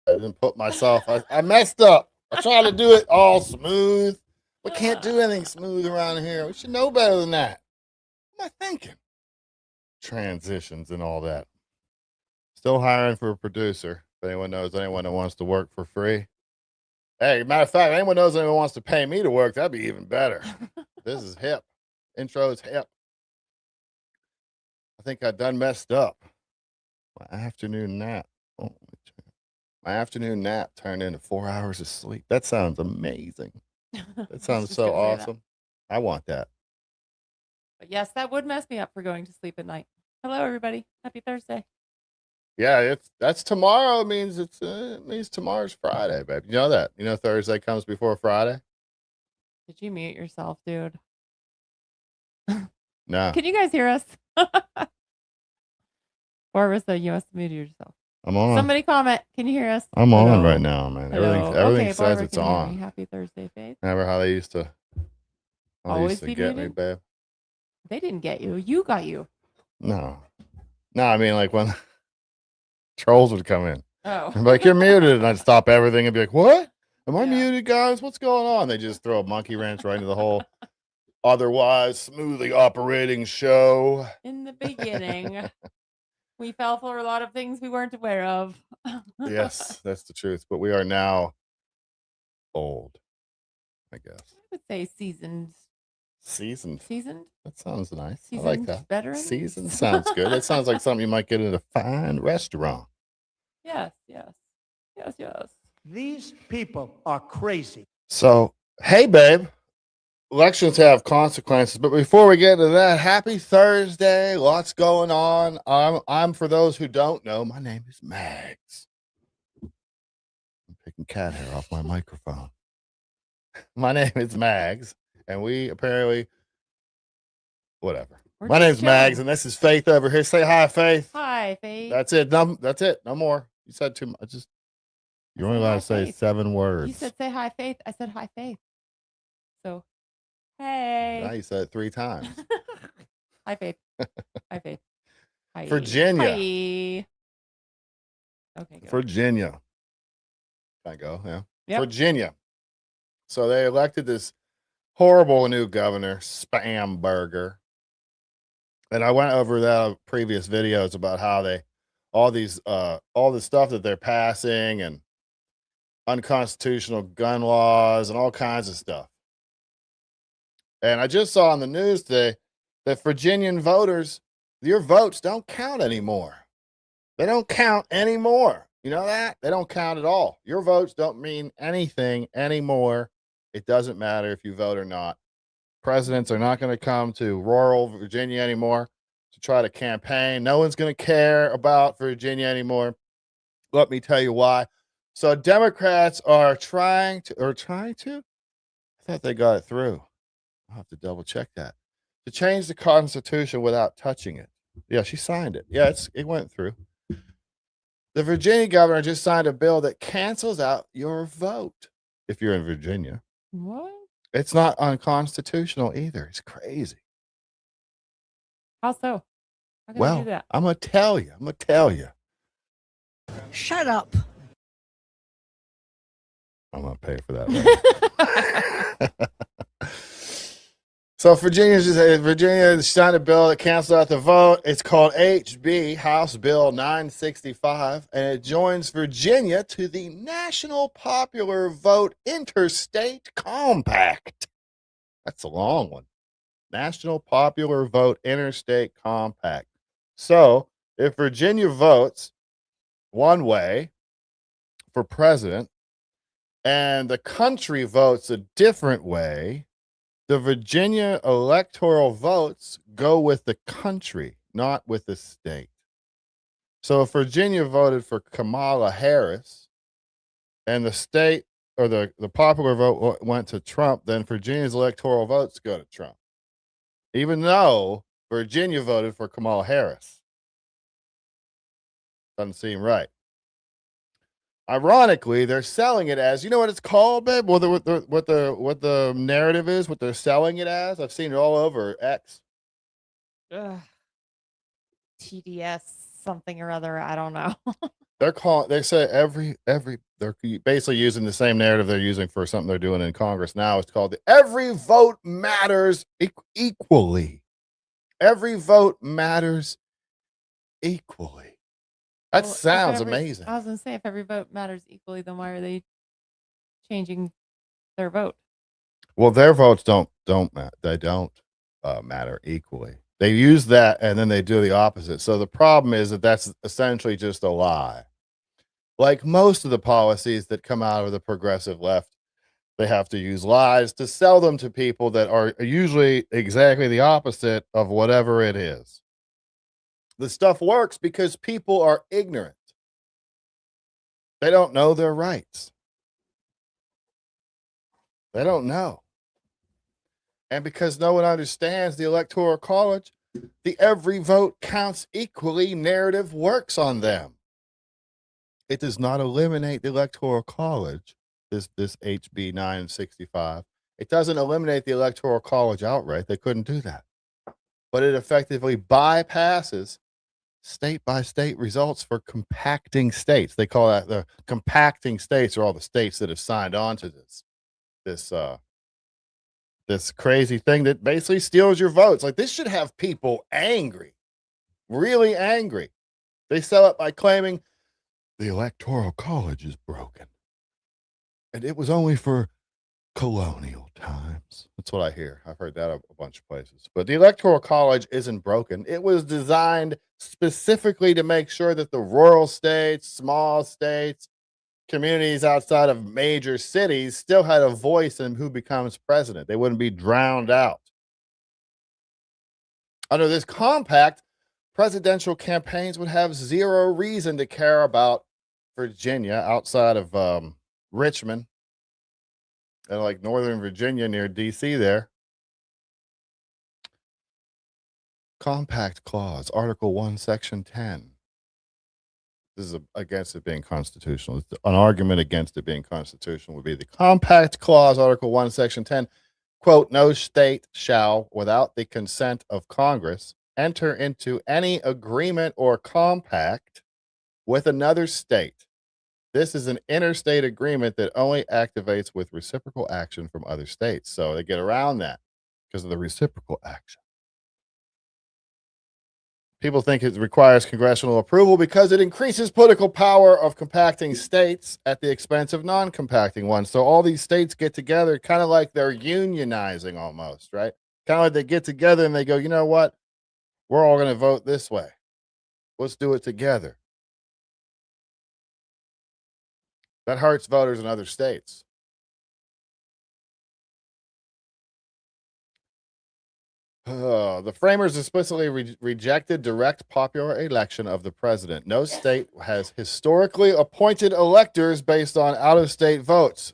I didn't put myself. I messed up. I tried to do it all smooth. We can't do anything smooth around here. We should know better than that. What am I thinking? Transitions and all that. Still hiring for a producer. If anyone knows anyone that wants to work for free. Hey, matter of fact, anyone knows anyone wants to pay me to work, that'd be even better. This is hip. Intro is hip. I think I done messed up. My afternoon nap. Oh, my afternoon nap turned into 4 hours of sleep. That sounds amazing. That sounds so awesome. I want that. But yes, that would mess me up for going to sleep at night. Hello, everybody. Happy Thursday. Yeah, that's tomorrow. It means tomorrow's Friday, babe. You know that? You know Thursday comes before Friday? Did you mute yourself, dude? No. Can you guys hear us? Or was the US muted yourself? I'm on. Somebody comment. Can you hear us? I'm on right now, man. Hello. Everything Okay, says Barbara it's can hear me. on. Happy Thursday, Faith. Remember how they used to Always be get muted? me, babe? They didn't get you. You got you. No, I mean like when trolls would come in. Oh. I'm like, you're muted, and I'd stop everything and be like, what? Am I muted, guys? What's going on? They just throw a monkey wrench right into the whole otherwise smoothly operating show. In the beginning, we fell for a lot of things we weren't aware of. Yes, that's the truth. But we are now old, I guess. I would say seasoned. Seasoned? That sounds nice. Seasoned I like that. Veteran? Seasoned sounds good. That sounds like something you might get at a fine restaurant. Yes. These people are crazy. So, hey, babe. Elections have consequences, but before we get into that, happy Thursday. Lots going on. I'm for those who don't know, my name is Mags. I'm picking cat hair off my microphone. My name is Mags, and we apparently whatever. My name's Mags, and this is Faith over here. Say hi, Faith. Hi, Faith. That's it. That's it. No more. You said too much. You're only allowed to say 7 words. You said say hi, Faith. I said hi, Faith. So, hey. Now you said it 3 times. Hi, Faith. Hi, Faith. Hi. Virginia. Hi. Okay, go. Virginia. Can I go? Yeah. Yep. Virginia. So they elected this horrible new governor, Spam Burger. And I went over the previous videos about how all the stuff that they're passing and unconstitutional gun laws and all kinds of stuff. And I just saw on the news today that Virginian voters, your votes don't count anymore. They don't count anymore. You know that? They don't count at all. Your votes don't mean anything anymore. It doesn't matter if you vote or not. Presidents are not going to come to rural Virginia anymore to try to campaign. No one's going to care about Virginia anymore. Let me tell you why. So Democrats are trying to. I thought they got it through. I'll have to double check that. To change the Constitution without touching it. Yeah, she signed it. Yeah, it went through. The Virginia governor just signed a bill that cancels out your vote if you're in Virginia. What? It's not unconstitutional either. It's crazy. How so? How can Well, I do that? I'm going to tell you. Shut up. I'm going to pay for that. So Virginia is trying to bill that cancels out the vote. It's called HB, House Bill 965, and it joins Virginia to the National Popular Vote Interstate Compact. That's a long one. National Popular Vote Interstate Compact. So if Virginia votes one way for president and the country votes a different way, the Virginia electoral votes go with the country, not with the state. So if Virginia voted for Kamala Harris and the state or the popular vote went to Trump, then Virginia's electoral votes go to Trump, even though Virginia voted for Kamala Harris. Doesn't seem right. Ironically, they're selling it as, you know what it's called, babe? What the narrative is, what they're selling it as. I've seen it all over X. TDS something or other. I don't know. They say they're basically using the same narrative they're using for something they're doing in Congress now. It's called the Every Vote Matters Equally. Every vote matters equally. That sounds amazing. I was going to say, if every vote matters equally, then why are they changing their vote? Well, their votes don't matter equally. They use that and then they do the opposite. So the problem is that that's essentially just a lie. Like most of the policies that come out of the progressive left, they have to use lies to sell them to people that are usually exactly the opposite of whatever it is. The stuff works because people are ignorant. They don't know their rights. They don't know. And because no one understands the Electoral College, the every vote counts equally narrative works on them. It does not eliminate the Electoral College, this HB 965. It doesn't eliminate the Electoral College outright. They couldn't do that. But it effectively bypasses state-by-state results for compacting states. They call that the compacting states, are all the states that have signed on to this crazy thing that basically steals your votes. Like, this should have people angry, really angry. They sell it by claiming the Electoral College is broken. And it was only for colonial times. That's what I hear. I've heard that a bunch of places. But the Electoral College isn't broken. It was designed specifically to make sure that the rural states, small states, communities outside of major cities still had a voice in who becomes president. They wouldn't be drowned out. Under this compact, presidential campaigns would have zero reason to care about Virginia outside of Richmond and like Northern Virginia near DC there. Compact clause, Article 1, Section 10. This is against it being constitutional. An argument against it being constitutional would be the compact clause, Article 1, Section 10. Quote, no state shall, without the consent of Congress, enter into any agreement or compact with another state. This is an interstate agreement that only activates with reciprocal action from other states. So they get around that because of the reciprocal action. People think it requires congressional approval because it increases political power of compacting states at the expense of non-compacting ones. So all these states get together kind of like they're unionizing almost, right? Kind of like they get together and they go, you know what? We're all going to vote this way. Let's do it together. That hurts voters in other states. The framers explicitly rejected direct popular election of the president. No state has historically appointed electors based on out-of-state votes.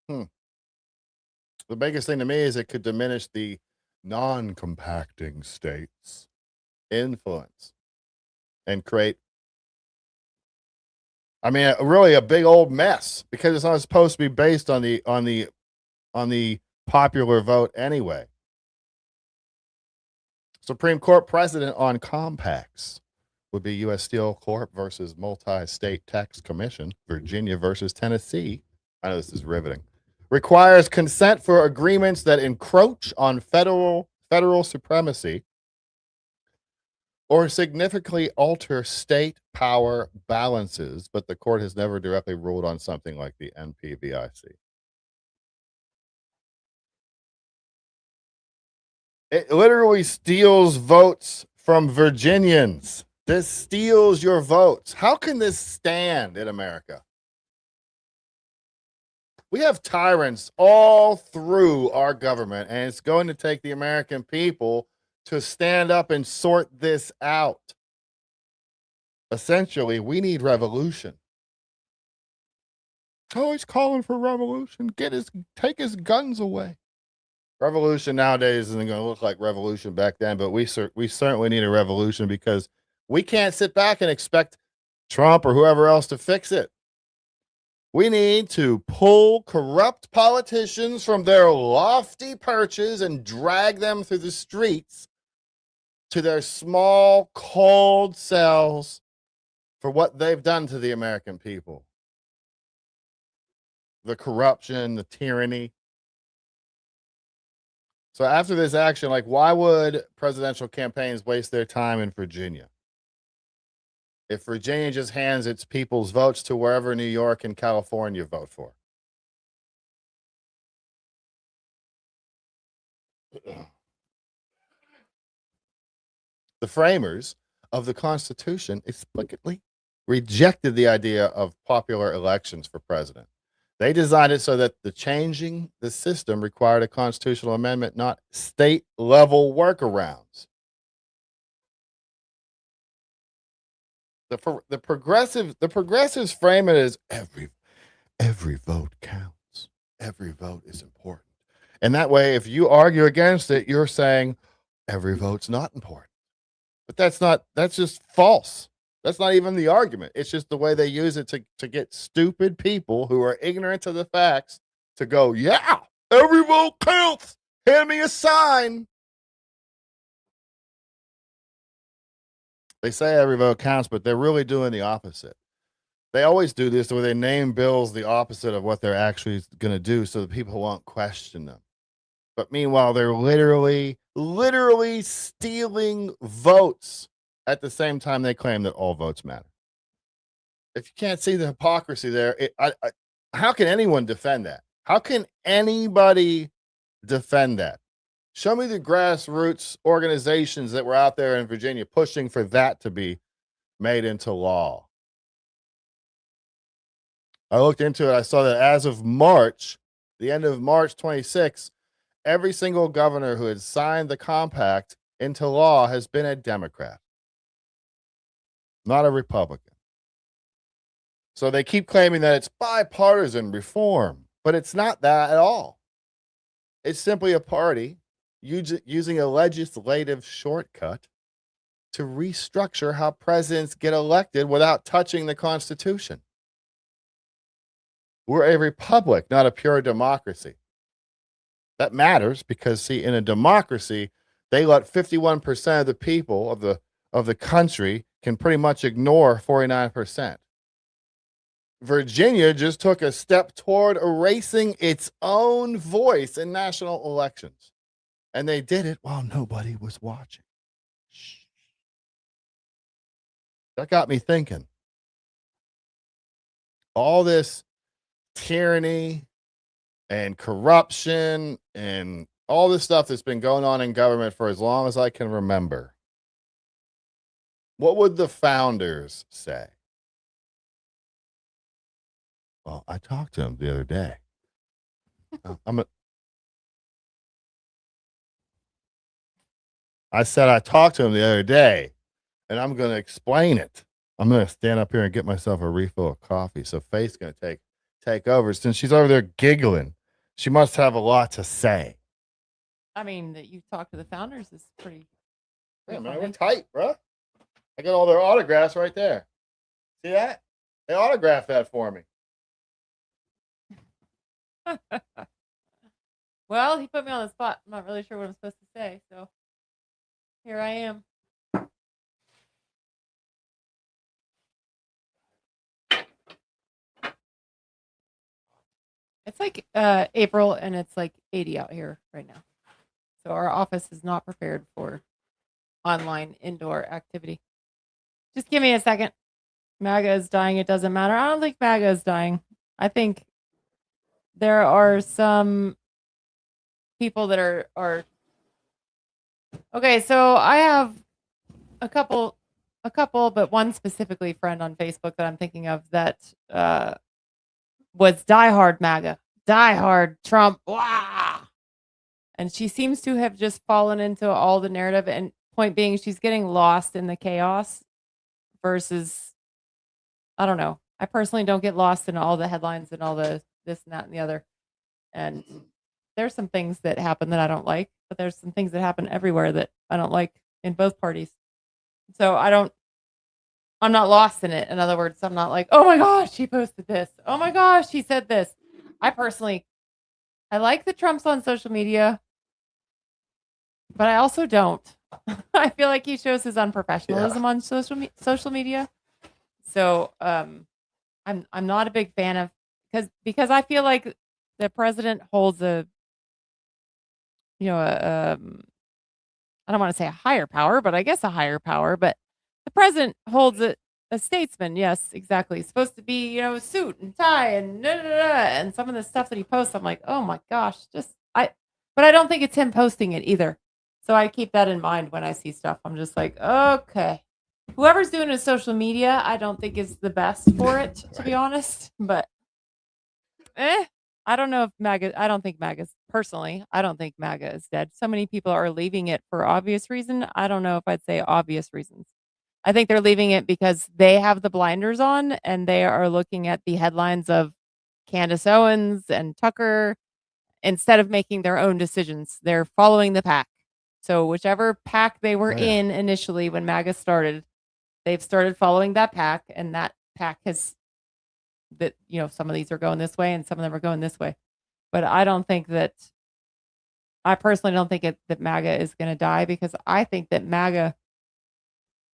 The biggest thing to me is it could diminish the non-compacting states' influence and create, really a big old mess because it's not supposed to be based on the popular vote anyway. Supreme Court precedent on compacts would be U.S. Steel Corp versus Multi-State Tax Commission, Virginia versus Tennessee. I know this is riveting. requires consent for agreements that encroach on federal supremacy or significantly alter state power balances, but the court has never directly ruled on something like the NPVIC. It literally steals votes from Virginians. This steals your votes. How can this stand in America? We have tyrants all through our government, and it's going to take the American people to stand up and sort this out. Essentially, we need revolution. Oh, he's calling for revolution. Take his guns away. Revolution nowadays isn't going to look like revolution back then, but we certainly need a revolution because we can't sit back and expect Trump or whoever else to fix it. We need to pull corrupt politicians from their lofty perches and drag them through the streets to their small, cold cells for what they've done to the American people. The corruption, the tyranny. So after this action, why would presidential campaigns waste their time in Virginia? If Virginia just hands its people's votes to wherever New York and California vote for. The framers of the Constitution explicitly rejected the idea of popular elections for president. They designed it so that the changing the system required a constitutional amendment, not state-level workarounds. The progressives frame it as every vote counts. Every vote is important. And that way, if you argue against it, you're saying every vote's not important. But that's just false. That's not even the argument. It's just the way they use it to get stupid people who are ignorant of the facts to go, yeah, every vote counts. Hand me a sign. They say every vote counts, but they're really doing the opposite. They always do this where they name bills the opposite of what they're actually going to do so that people won't question them. But meanwhile, they're literally stealing votes at the same time they claim that all votes matter. If you can't see the hypocrisy there, how can anyone defend that? How can anybody defend that? Show me the grassroots organizations that were out there in Virginia pushing for that to be made into law. I looked into it. I saw that as of March, the end of March 26, every single governor who had signed the compact into law has been a Democrat, not a Republican. So they keep claiming that it's bipartisan reform, but it's not that at all. It's simply a party using a legislative shortcut to restructure how presidents get elected without touching the Constitution. We're a republic, not a pure democracy. That matters because, see, in a democracy, they let 51% of the people of the country can pretty much ignore 49%. Virginia just took a step toward erasing its own voice in national elections. And they did it while nobody was watching. Shh. That got me thinking. All this tyranny and corruption and all this stuff that's been going on in government for as long as I can remember. What would the founders say? Well, I talked to him the other day. I said I talked to him the other day, and I'm going to explain it. I'm going to stand up here and get myself a refill of coffee. So Faith's going to take over. Since she's over there giggling, she must have a lot to say. I mean, that you talked to the founders is pretty. Yeah, man, we're tight, bro. I got all their autographs right there. See that? They autographed that for me. Well, he put me on the spot. I'm not really sure what I'm supposed to say, so here I am. It's like April and it's like 80 out here right now. So our office is not prepared for online indoor activity. Just give me a second. MAGA is dying. It doesn't matter. I don't think MAGA is dying. I think there are some people that are okay. So I have a couple, but one specifically friend on Facebook that I'm thinking of that was diehard MAGA, diehard Trump. Wah! And she seems to have just fallen into all the narrative. And point being, she's getting lost in the chaos versus, I don't know. I personally don't get lost in all the headlines and all the this and that and the other. And there's some things that happen that I don't like, but there's some things that happen everywhere that I don't like in both parties. So I'm not lost in it. In other words, I'm not like, oh my gosh, she posted this. Oh my gosh, he said this. I like the Trumps on social media, but I also don't. I feel like he shows his unprofessionalism on social media. So I'm not a big fan of because I feel like the president holds a I don't want to say a higher power, but I guess a higher power. But the president holds a statesman. Yes, exactly. He's supposed to be, suit and tie and and some of the stuff that he posts, I'm like, oh my gosh, but I don't think it's him posting it either. So I keep that in mind when I see stuff. I'm just like, okay, whoever's doing his social media, I don't think is the best for it, to be honest. But I don't know if MAGA, I don't think I don't think MAGA is dead. So many people are leaving it for obvious reason. I don't know if I'd say obvious reasons. I think they're leaving it because they have the blinders on and they are looking at the headlines of Candace Owens and Tucker instead of making their own decisions. They're following the pack. So whichever pack they were in initially when MAGA started, they've started following that pack, and that pack has that some of these are going this way and some of them are going this way. But I personally don't think that MAGA is going to die, because I think that MAGA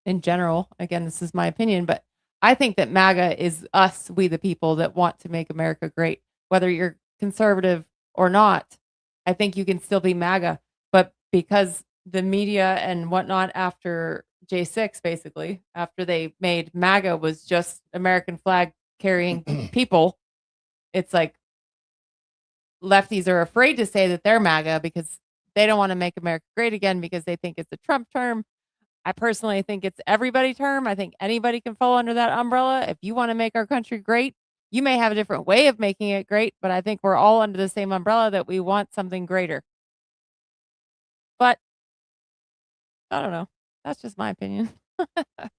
in general, again, this is my opinion, but I think that MAGA is us, we the people that want to make America great. Whether you're conservative or not, I think you can still be MAGA. But because the media and whatnot after J6, basically, after they made MAGA was just American flag carrying people, it's like lefties are afraid to say that they're MAGA because they don't want to make America great again, because they think it's a Trump term. I personally think it's everybody term. I think anybody can fall under that umbrella. If you want to make our country great, you may have a different way of making it great, but I think we're all under the same umbrella that we want something greater. But I don't know. That's just my opinion. I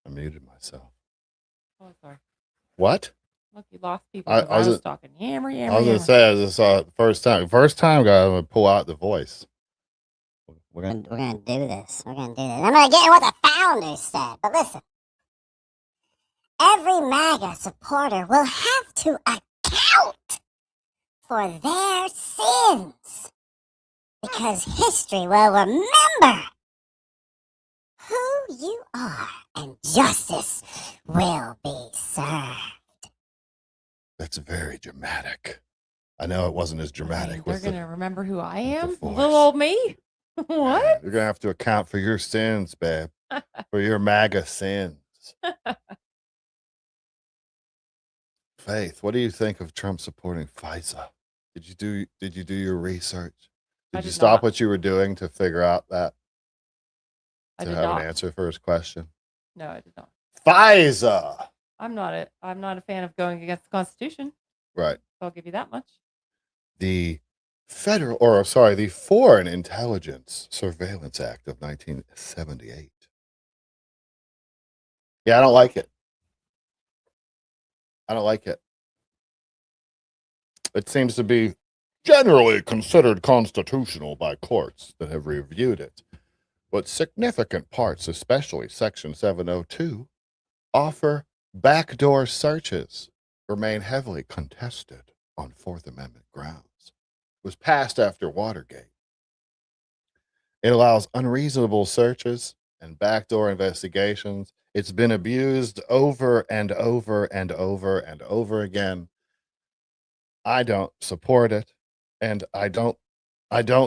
muted myself. Oh, sorry. What? Look, you lost people. I was talking. Yammer. I was gonna say, I just saw it the first time. First time, guys, I'm gonna pull out the voice. We're gonna do this. I'm gonna get in what the founders said. But listen, every MAGA supporter will have to account for their sins, because history will remember who you are, and justice will be served. That's very dramatic. I know it wasn't as dramatic. They're going to remember who I am? Force. Little old me? What? You're gonna have to account for your sins, babe. For your MAGA sins. Faith, what do you think of Trump supporting FISA? Did you do your research? Did you stop what you were doing to figure out that? To have an answer for his question? No, I did not. FISA. I'm not a fan of going against the Constitution. Right. I'll give you that much. The the Foreign Intelligence Surveillance Act of 1978. Yeah, I don't like it. It seems to be generally considered constitutional by courts that have reviewed it. But significant parts, especially Section 702, offer backdoor searches, remain heavily contested on Fourth Amendment grounds. It was passed after Watergate. It allows unreasonable searches and backdoor investigations It's been abused over and over and over and over again. I don't support it, and I don't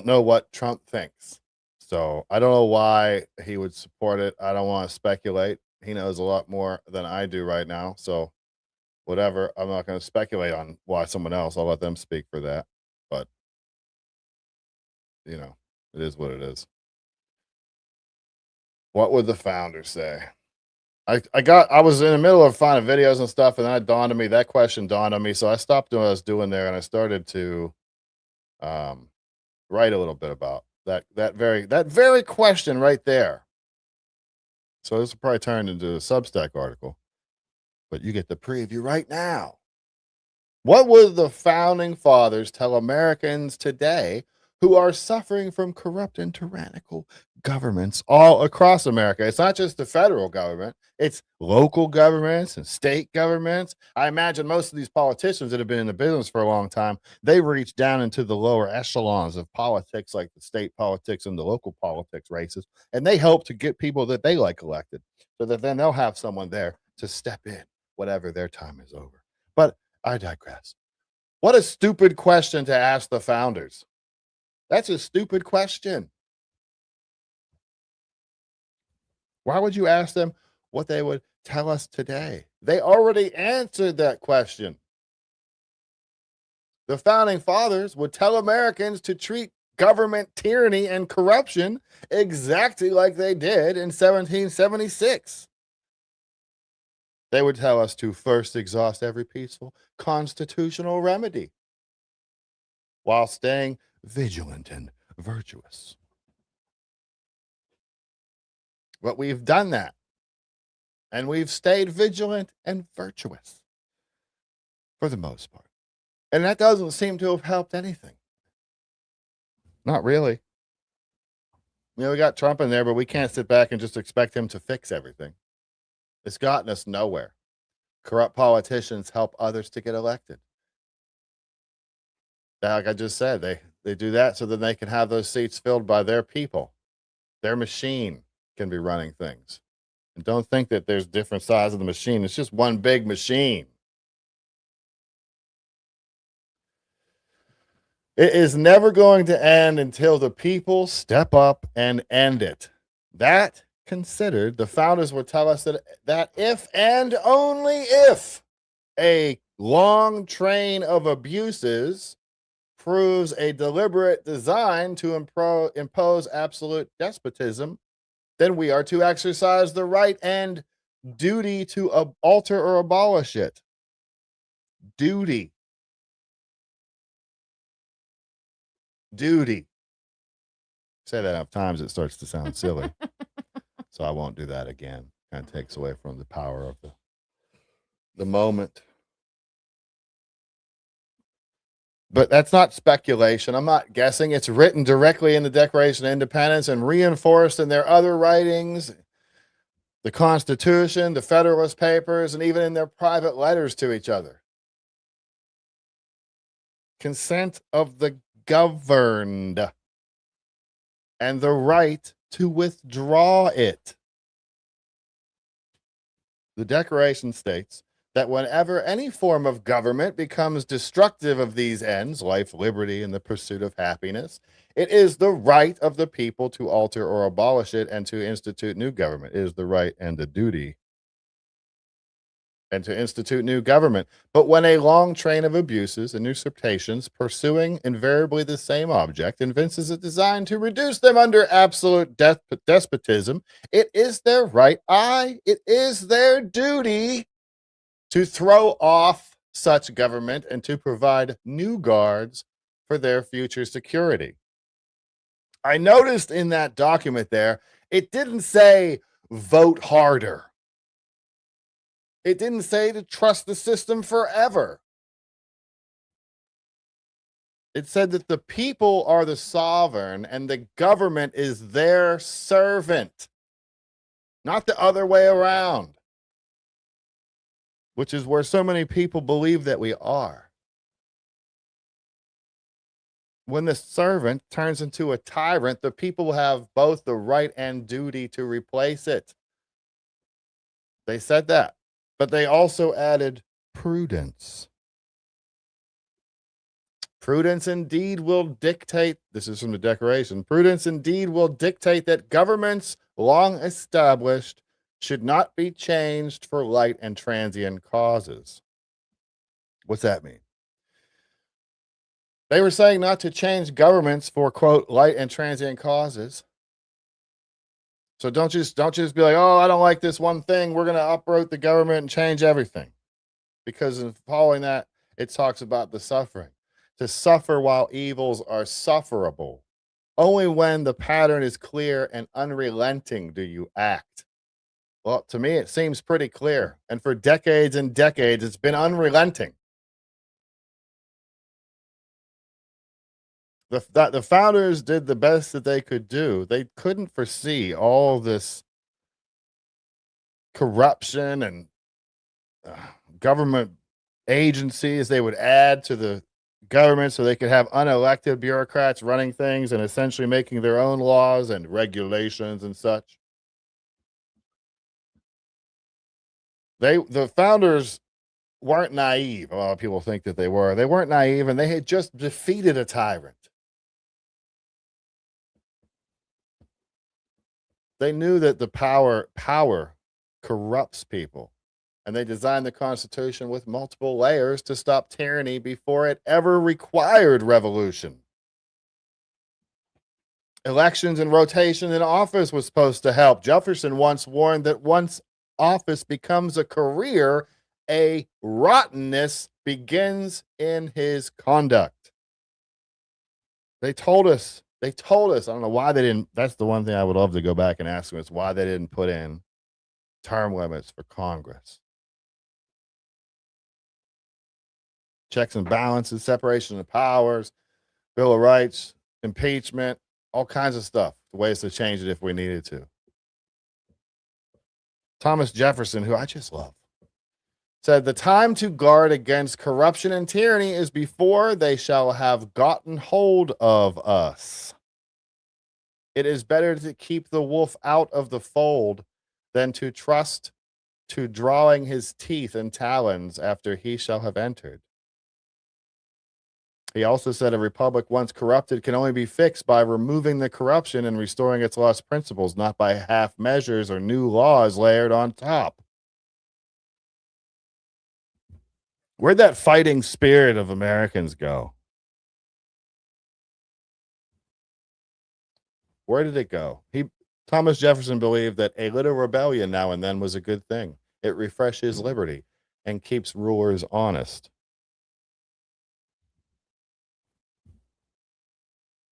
know what Trump thinks. So I don't know why he would support it. I don't want to speculate. He knows a lot more than I do right now. So whatever. I'm not going to speculate on why someone else. I'll let them speak for that. But you know, it is what it is. What would the founders say? I was in the middle of finding videos and stuff, and then it dawned on me, that question dawned on me. So I stopped doing what I was doing there and I started to write a little bit about that very question right there. So this will probably turn into a Substack article, but you get the preview right now. What would the founding fathers tell Americans today who are suffering from corrupt and tyrannical governments all across America? It's not just the federal government, it's local governments and state governments. I imagine most of these politicians that have been in the business for a long time, they reach down into the lower echelons of politics, like the state politics and the local politics races, and they help to get people that they like elected so that then they'll have someone there to step in whatever their time is over. But I digress. What a stupid question to ask the founders. That's a stupid question. Why would you ask them what they would tell us today? They already answered that question. The founding fathers would tell Americans to treat government tyranny and corruption exactly like they did in 1776. They would tell us to first exhaust every peaceful constitutional remedy while staying vigilant and virtuous. But we've done that, and we've stayed vigilant and virtuous for the most part. And that doesn't seem to have helped anything. Not really. You know, we got Trump in there, but we can't sit back and just expect him to fix everything. It's gotten us nowhere. Corrupt politicians help others to get elected. Like I just said, they do that so that they can have those seats filled by their people. Their machine can be running things. And don't think that there's different sides of the machine. It's just one big machine. It is never going to end until the people step up and end it. That considered, the founders would tell us that if and only if a long train of abuses proves a deliberate design to impose absolute despotism, then we are to exercise the right and duty to alter or abolish it. Duty. Say that enough times, it starts to sound silly. So I won't do that again. Kind of takes away from the power of the moment. But that's not speculation. I'm not guessing. It's written directly in the Declaration of Independence and reinforced in their other writings, the Constitution, the Federalist Papers, and even in their private letters to each other. Consent of the governed and the right to withdraw it. The Declaration states that whenever any form of government becomes destructive of these ends, life, liberty, and the pursuit of happiness, it is the right of the people to alter or abolish it and to institute new government. It is the right and the duty and to institute new government. But when a long train of abuses and usurpations pursuing invariably the same object evinces a design to reduce them under absolute despotism, it is their right, it is their duty to throw off such government and to provide new guards for their future security. I noticed in that document there, it didn't say vote harder. It didn't say to trust the system forever. It said that the people are the sovereign and the government is their servant, not the other way around, which is where so many people believe that we are. When the servant turns into a tyrant, the people have both the right and duty to replace it. They said that. But they also added prudence. Prudence indeed will dictate, this is from the Declaration, prudence indeed will dictate that governments long established should not be changed for light and transient causes. What's that mean? They were saying not to change governments for, quote, light and transient causes. So don't just be like, oh, I don't like this one thing, we're going to uproot the government and change everything. Because in following that, it talks about the suffering. To suffer while evils are sufferable. Only when the pattern is clear and unrelenting do you act. Well, to me, it seems pretty clear. And for decades and decades, it's been unrelenting. The founders did the best that they could do. They couldn't foresee all this corruption and government agencies they would add to the government so they could have unelected bureaucrats running things and essentially making their own laws and regulations and such. The founders weren't naive. A lot of people think that they were. They weren't naive, and they had just defeated a tyrant. They knew that the power corrupts people. And they designed the Constitution with multiple layers to stop tyranny before it ever required revolution. Elections and rotation in office was supposed to help. Jefferson once warned that once office becomes a career, a rottenness begins in his conduct. They told us. I don't know why they didn't. That's the one thing I would love to go back and ask them is why they didn't put in term limits for Congress. Checks and balances, separation of powers, Bill of Rights, impeachment, all kinds of stuff. Ways to change it if we needed to. Thomas Jefferson, who I just love, said, the time to guard against corruption and tyranny is before they shall have gotten hold of us. It is better to keep the wolf out of the fold than to trust to drawing his teeth and talons after he shall have entered. He also said a republic once corrupted can only be fixed by removing the corruption and restoring its lost principles, not by half measures or new laws layered on top. Where'd that fighting spirit of Americans go? Where did it go? Thomas Jefferson believed that a little rebellion now and then was a good thing. It refreshes liberty and keeps rulers honest.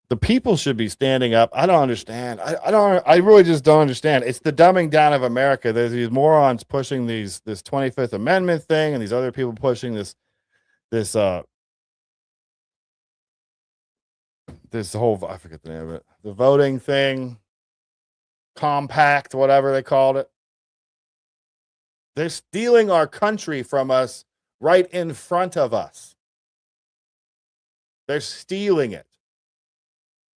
The people should be standing up. I don't understand. I really just don't understand. It's the dumbing down of America. There's these morons pushing this 25th Amendment thing, and these other people pushing this whole, I forget the name of it, the voting thing, compact, whatever they called it. They're stealing our country from us right in front of us. They're stealing it.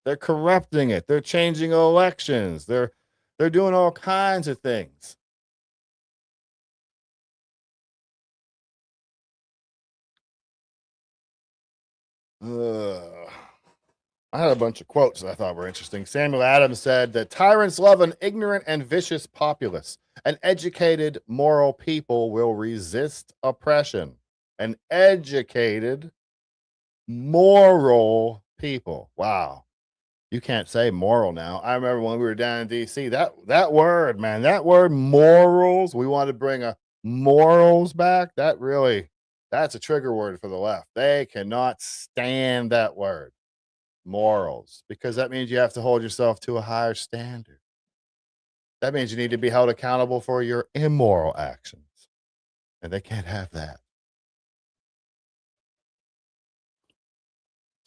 They're corrupting it. They're changing elections. They're doing all kinds of things. I had a bunch of quotes that I thought were interesting. Samuel Adams said that tyrants love an ignorant and vicious populace. An educated, moral people will resist oppression. An educated, moral people. Wow. You can't say moral now. I remember when we were down in DC, that word, man, that word morals, we want to bring a morals back. That's a trigger word for the left. They cannot stand that word, morals, because that means you have to hold yourself to a higher standard. That means you need to be held accountable for your immoral actions. And they can't have that.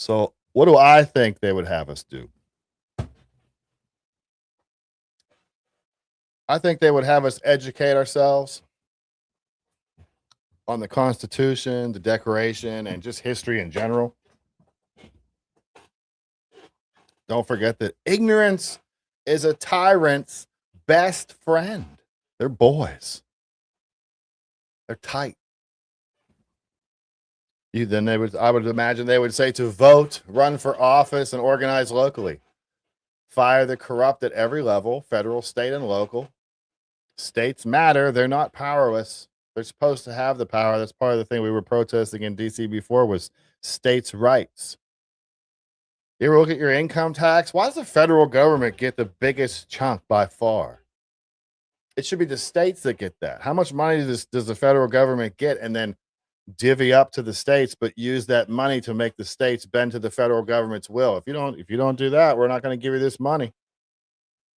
So what do I think they would have us do? I think they would have us educate ourselves on the Constitution, the Declaration, and just history in general. Don't forget that ignorance is a tyrant's best friend. They're boys. They're tight. I would imagine they would say to vote, run for office, and organize locally. Fire the corrupt at every level, federal, state, and local. States matter. They're not powerless. They're supposed to have the power. That's part of the thing we were protesting in DC before was states' rights. You ever look at your income tax? Why does the federal government get the biggest chunk by far? It should be the states that get that. How much money does the federal government get and then divvy up to the states, but use that money to make the states bend to the federal government's will? If you don't do that, we're not going to give you this money.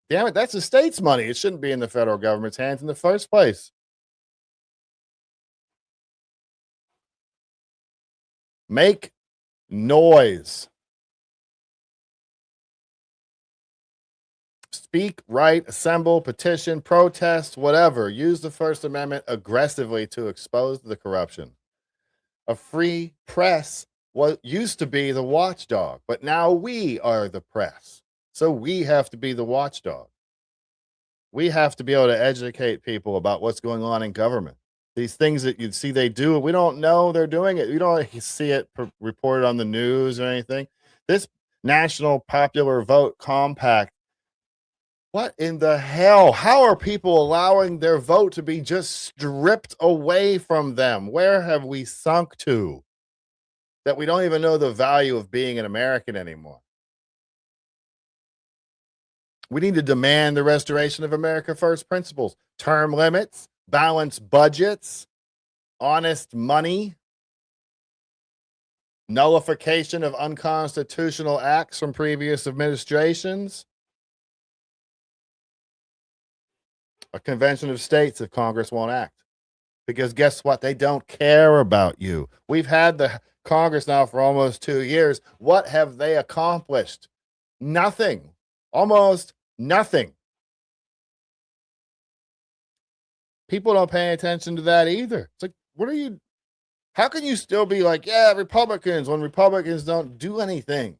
Damn it, that's the state's money. It shouldn't be in the federal government's hands in the first place. Make noise. Speak, write, assemble, petition, protest, whatever. Use the First Amendment aggressively to expose the corruption. A free press used to be the watchdog, but now we are the press. So we have to be the watchdog. We have to be able to educate people about what's going on in government. These things that you see they do, we don't know they're doing it. We don't see it reported on the news or anything. This National Popular Vote Compact, what in the hell? How are people allowing their vote to be just stripped away from them? Where have we sunk to that we don't even know the value of being an American anymore? We need to demand the restoration of America First principles, term limits, balanced budgets, honest money, nullification of unconstitutional acts from previous administrations, a convention of states if Congress won't act. Because guess what? They don't care about you. We've had the Congress now for almost 2 years. What have they accomplished? Nothing. Almost nothing. People don't pay attention to that either. It's like, how can you still be like, yeah, Republicans, when Republicans don't do anything?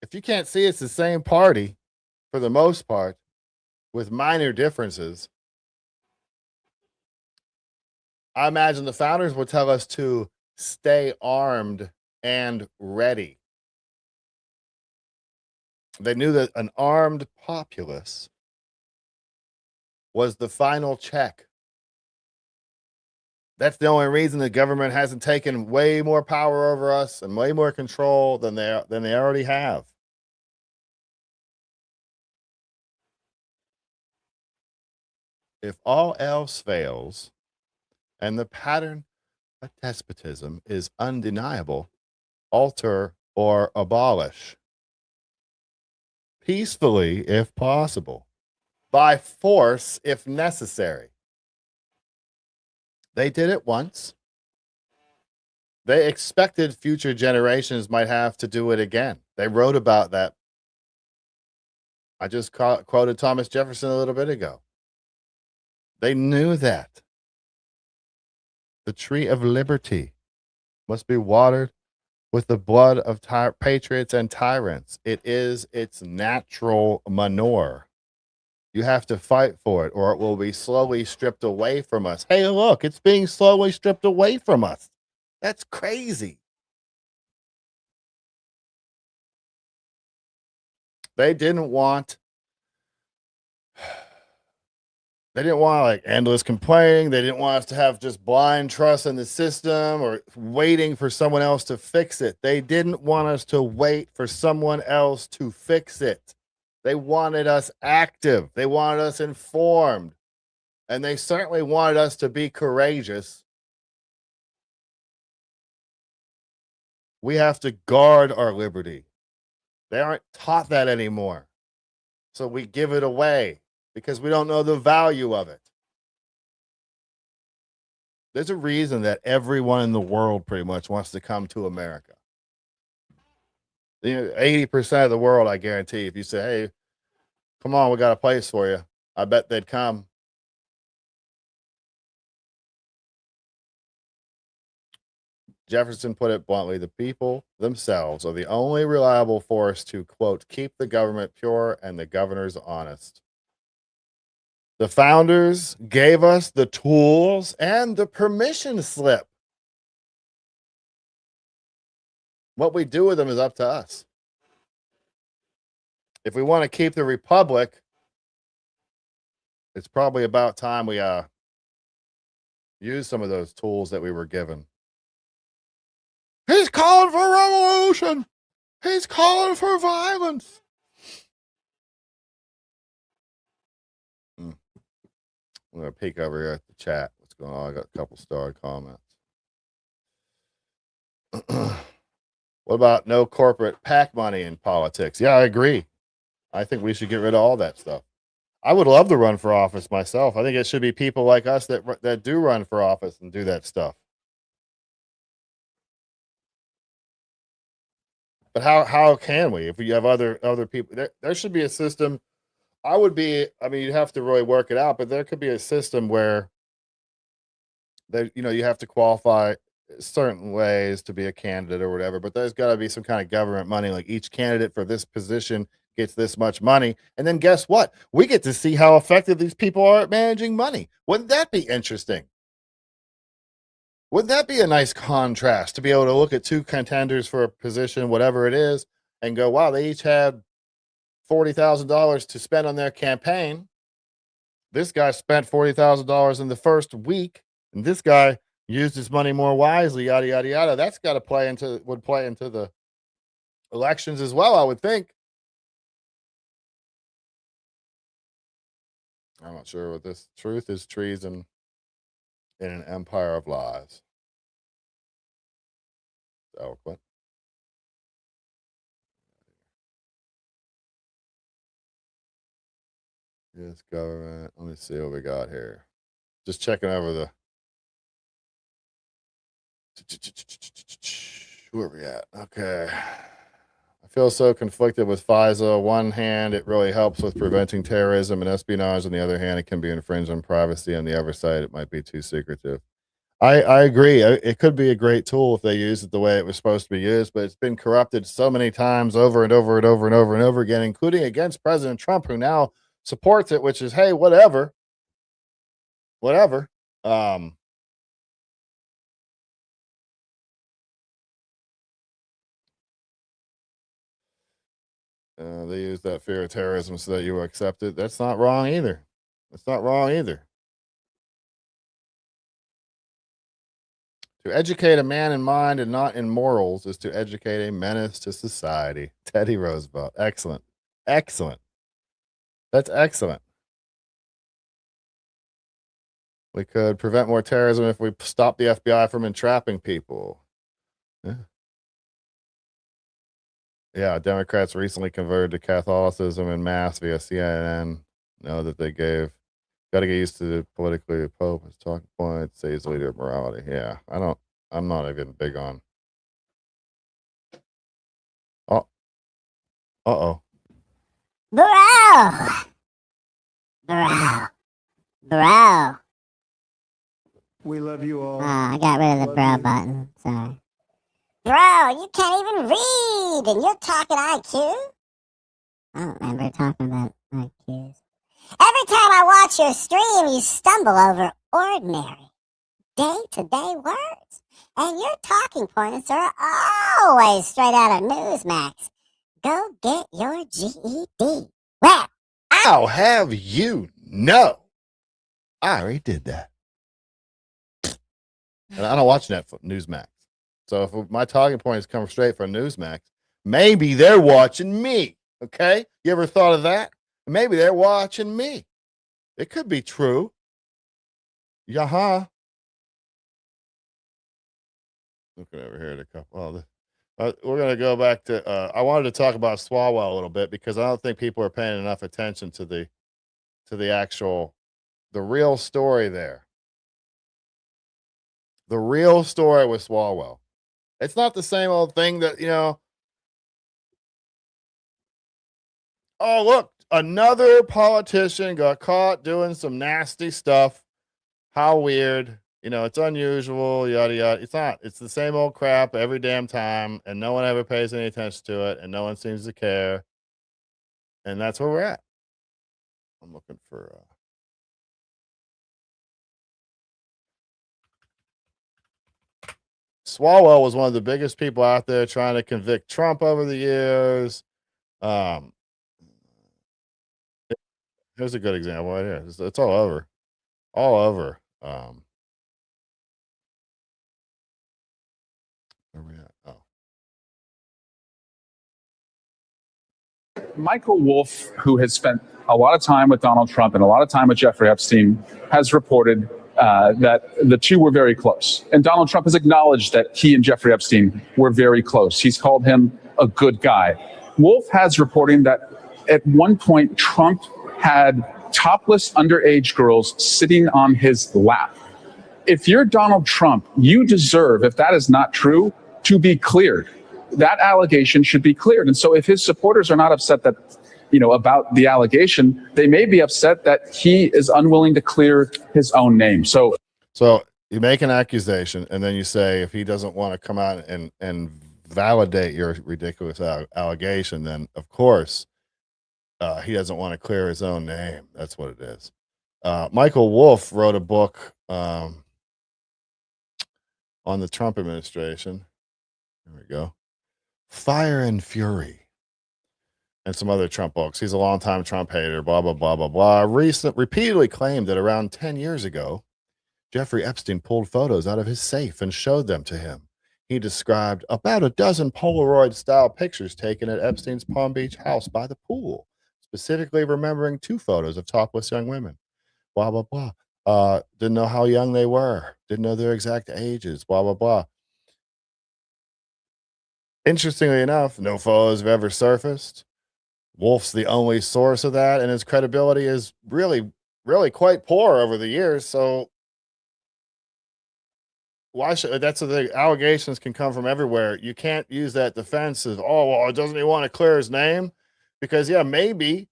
If you can't see it's the same party for the most part with minor differences, I imagine the founders would tell us to stay armed and ready. They knew that an armed populace was the final check. That's the only reason the government hasn't taken way more power over us and way more control than they already have. If all else fails and the pattern of despotism is undeniable, alter or abolish. Peacefully, if possible. By force, if necessary. They did it once. They expected future generations might have to do it again. They wrote about that. I just quoted Thomas Jefferson a little bit ago. They knew that. The tree of liberty must be watered with the blood of patriots and tyrants. It is its natural manure. You have to fight for it, or it will be slowly stripped away from us. Hey, look, it's being slowly stripped away from us. That's crazy. They didn't want like endless complaining. They didn't want us to have just blind trust in the system or waiting for someone else to fix it. They didn't want us to wait for someone else to fix it. They wanted us active. They wanted us informed. And they certainly wanted us to be courageous. We have to guard our liberty. They aren't taught that anymore. So we give it away because we don't know the value of it. There's a reason that everyone in the world pretty much wants to come to America. 80% of the world, I guarantee, if you say, hey, come on, we got a place for you, I bet they'd come. Jefferson put it bluntly, the people themselves are the only reliable force to, quote, keep the government pure and the governors honest. The founders gave us the tools and the permission slip. What we do with them is up to us. If we want to keep the republic, it's probably about time we use some of those tools that we were given. He's calling for revolution. He's calling for violence. I'm going to peek over here at the chat. What's going on? I got a couple starred comments. What about no corporate PAC money in politics? Yeah, I agree. I think we should get rid of all that stuff. I would love to run for office myself. I think it should be people like us that do run for office and do that stuff. But how can we if you have other people? There should be a system. I mean, you'd have to really work it out, but there could be a system where you have to qualify certain ways to be a candidate or whatever, but there's got to be some kind of government money, like each candidate for this position gets this much money. And then guess what? We get to see how effective these people are at managing money. Wouldn't that be interesting? Wouldn't that be a nice contrast to be able to look at two contenders for a position, whatever it is, and go, wow, they each had $40,000 to spend on their campaign. This guy spent $40,000 in the first week, and this guy used his money more wisely, yada, yada, yada. That's got to would play into the elections as well, I would think. I'm not sure what this truth is treason in an empire of lies. Eloquent. Yes, government. Let me see what we got here. Just checking over the. Where are we at? Okay. I feel so conflicted with FISA. On one hand, it really helps with preventing terrorism and espionage. On the other hand, it can be infringed on privacy. On the other side, it might be too secretive. I agree. It could be a great tool if they use it the way it was supposed to be used, but it's been corrupted so many times over and over and over and over and over again, including against President Trump, who now supports it, which is, hey, whatever. They use that fear of terrorism so that you accept it. That's not wrong either. To educate a man in mind and not in morals is to educate a menace to society. Teddy Roosevelt. Excellent. That's excellent. We could prevent more terrorism if we stop the FBI from entrapping people. Yeah, Democrats recently converted to Catholicism en masse via CNN. Know that they got to get used to the politically the Pope as talking point, says leader of morality. Yeah, I'm not even big on. Uh-oh. Bro. We love you all. I got rid of the Love bro you. button. Sorry. Bro, you can't even read, and you're talking IQ? I don't remember talking about IQs. Every time I watch your stream, you stumble over ordinary, day-to-day words. And your talking points are always straight out of Newsmax. Go get your GED. Well, I'll have you know. I already did that. And I don't watch Newsmax. So if my talking points come straight from Newsmax, maybe they're watching me. Okay? You ever thought of that? Maybe they're watching me. It could be true. Yaha. Looking over here at a couple. We're going to go back to. I wanted to talk about Swalwell a little bit because I don't think people are paying enough attention to the real story there. The real story with Swalwell. It's not the same old thing that, oh, look, another politician got caught doing some nasty stuff. How weird. It's unusual, yada, yada. It's not. It's the same old crap every damn time, and no one ever pays any attention to it, and no one seems to care. And that's where we're at. I'm looking for Swalwell was one of the biggest people out there trying to convict Trump over the years. Um, Here's a good example right here. It's all over. All over. Where we at? Oh. Michael Wolff, who has spent a lot of time with Donald Trump and a lot of time with Jeffrey Epstein, has reported that the two were very close. And Donald Trump has acknowledged that he and Jeffrey Epstein were very close. He's called him a good guy. Wolff has reporting that at one point, Trump had topless underage girls sitting on his lap. If you're Donald Trump, you deserve, if that is not true, to be cleared. That allegation should be cleared. And so if his supporters are not upset that, about the allegation, they may be upset that he is unwilling to clear his own name. So you make an accusation, and then you say if he doesn't want to come out and validate your ridiculous allegation, then of course he doesn't want to clear his own name. That's what it is. Michael Wolff wrote a book on the Trump administration. There we go. Fire and Fury. And some other Trump books. He's a longtime Trump hater, blah, blah, blah, blah, blah. Repeatedly claimed that around 10 years ago, Jeffrey Epstein pulled photos out of his safe and showed them to him. He described about a dozen Polaroid-style pictures taken at Epstein's Palm Beach house by the pool, specifically remembering 2 photos of topless young women. Blah, blah, blah. Didn't know how young they were. Didn't know their exact ages. Blah, blah, blah. Interestingly enough, no photos have ever surfaced. Wolff's the only source of that, and his credibility is really, really quite poor over the years. So why should that's the allegations can come from everywhere. You can't use that defense of, oh, well, doesn't he want to clear his name? Because yeah, maybe,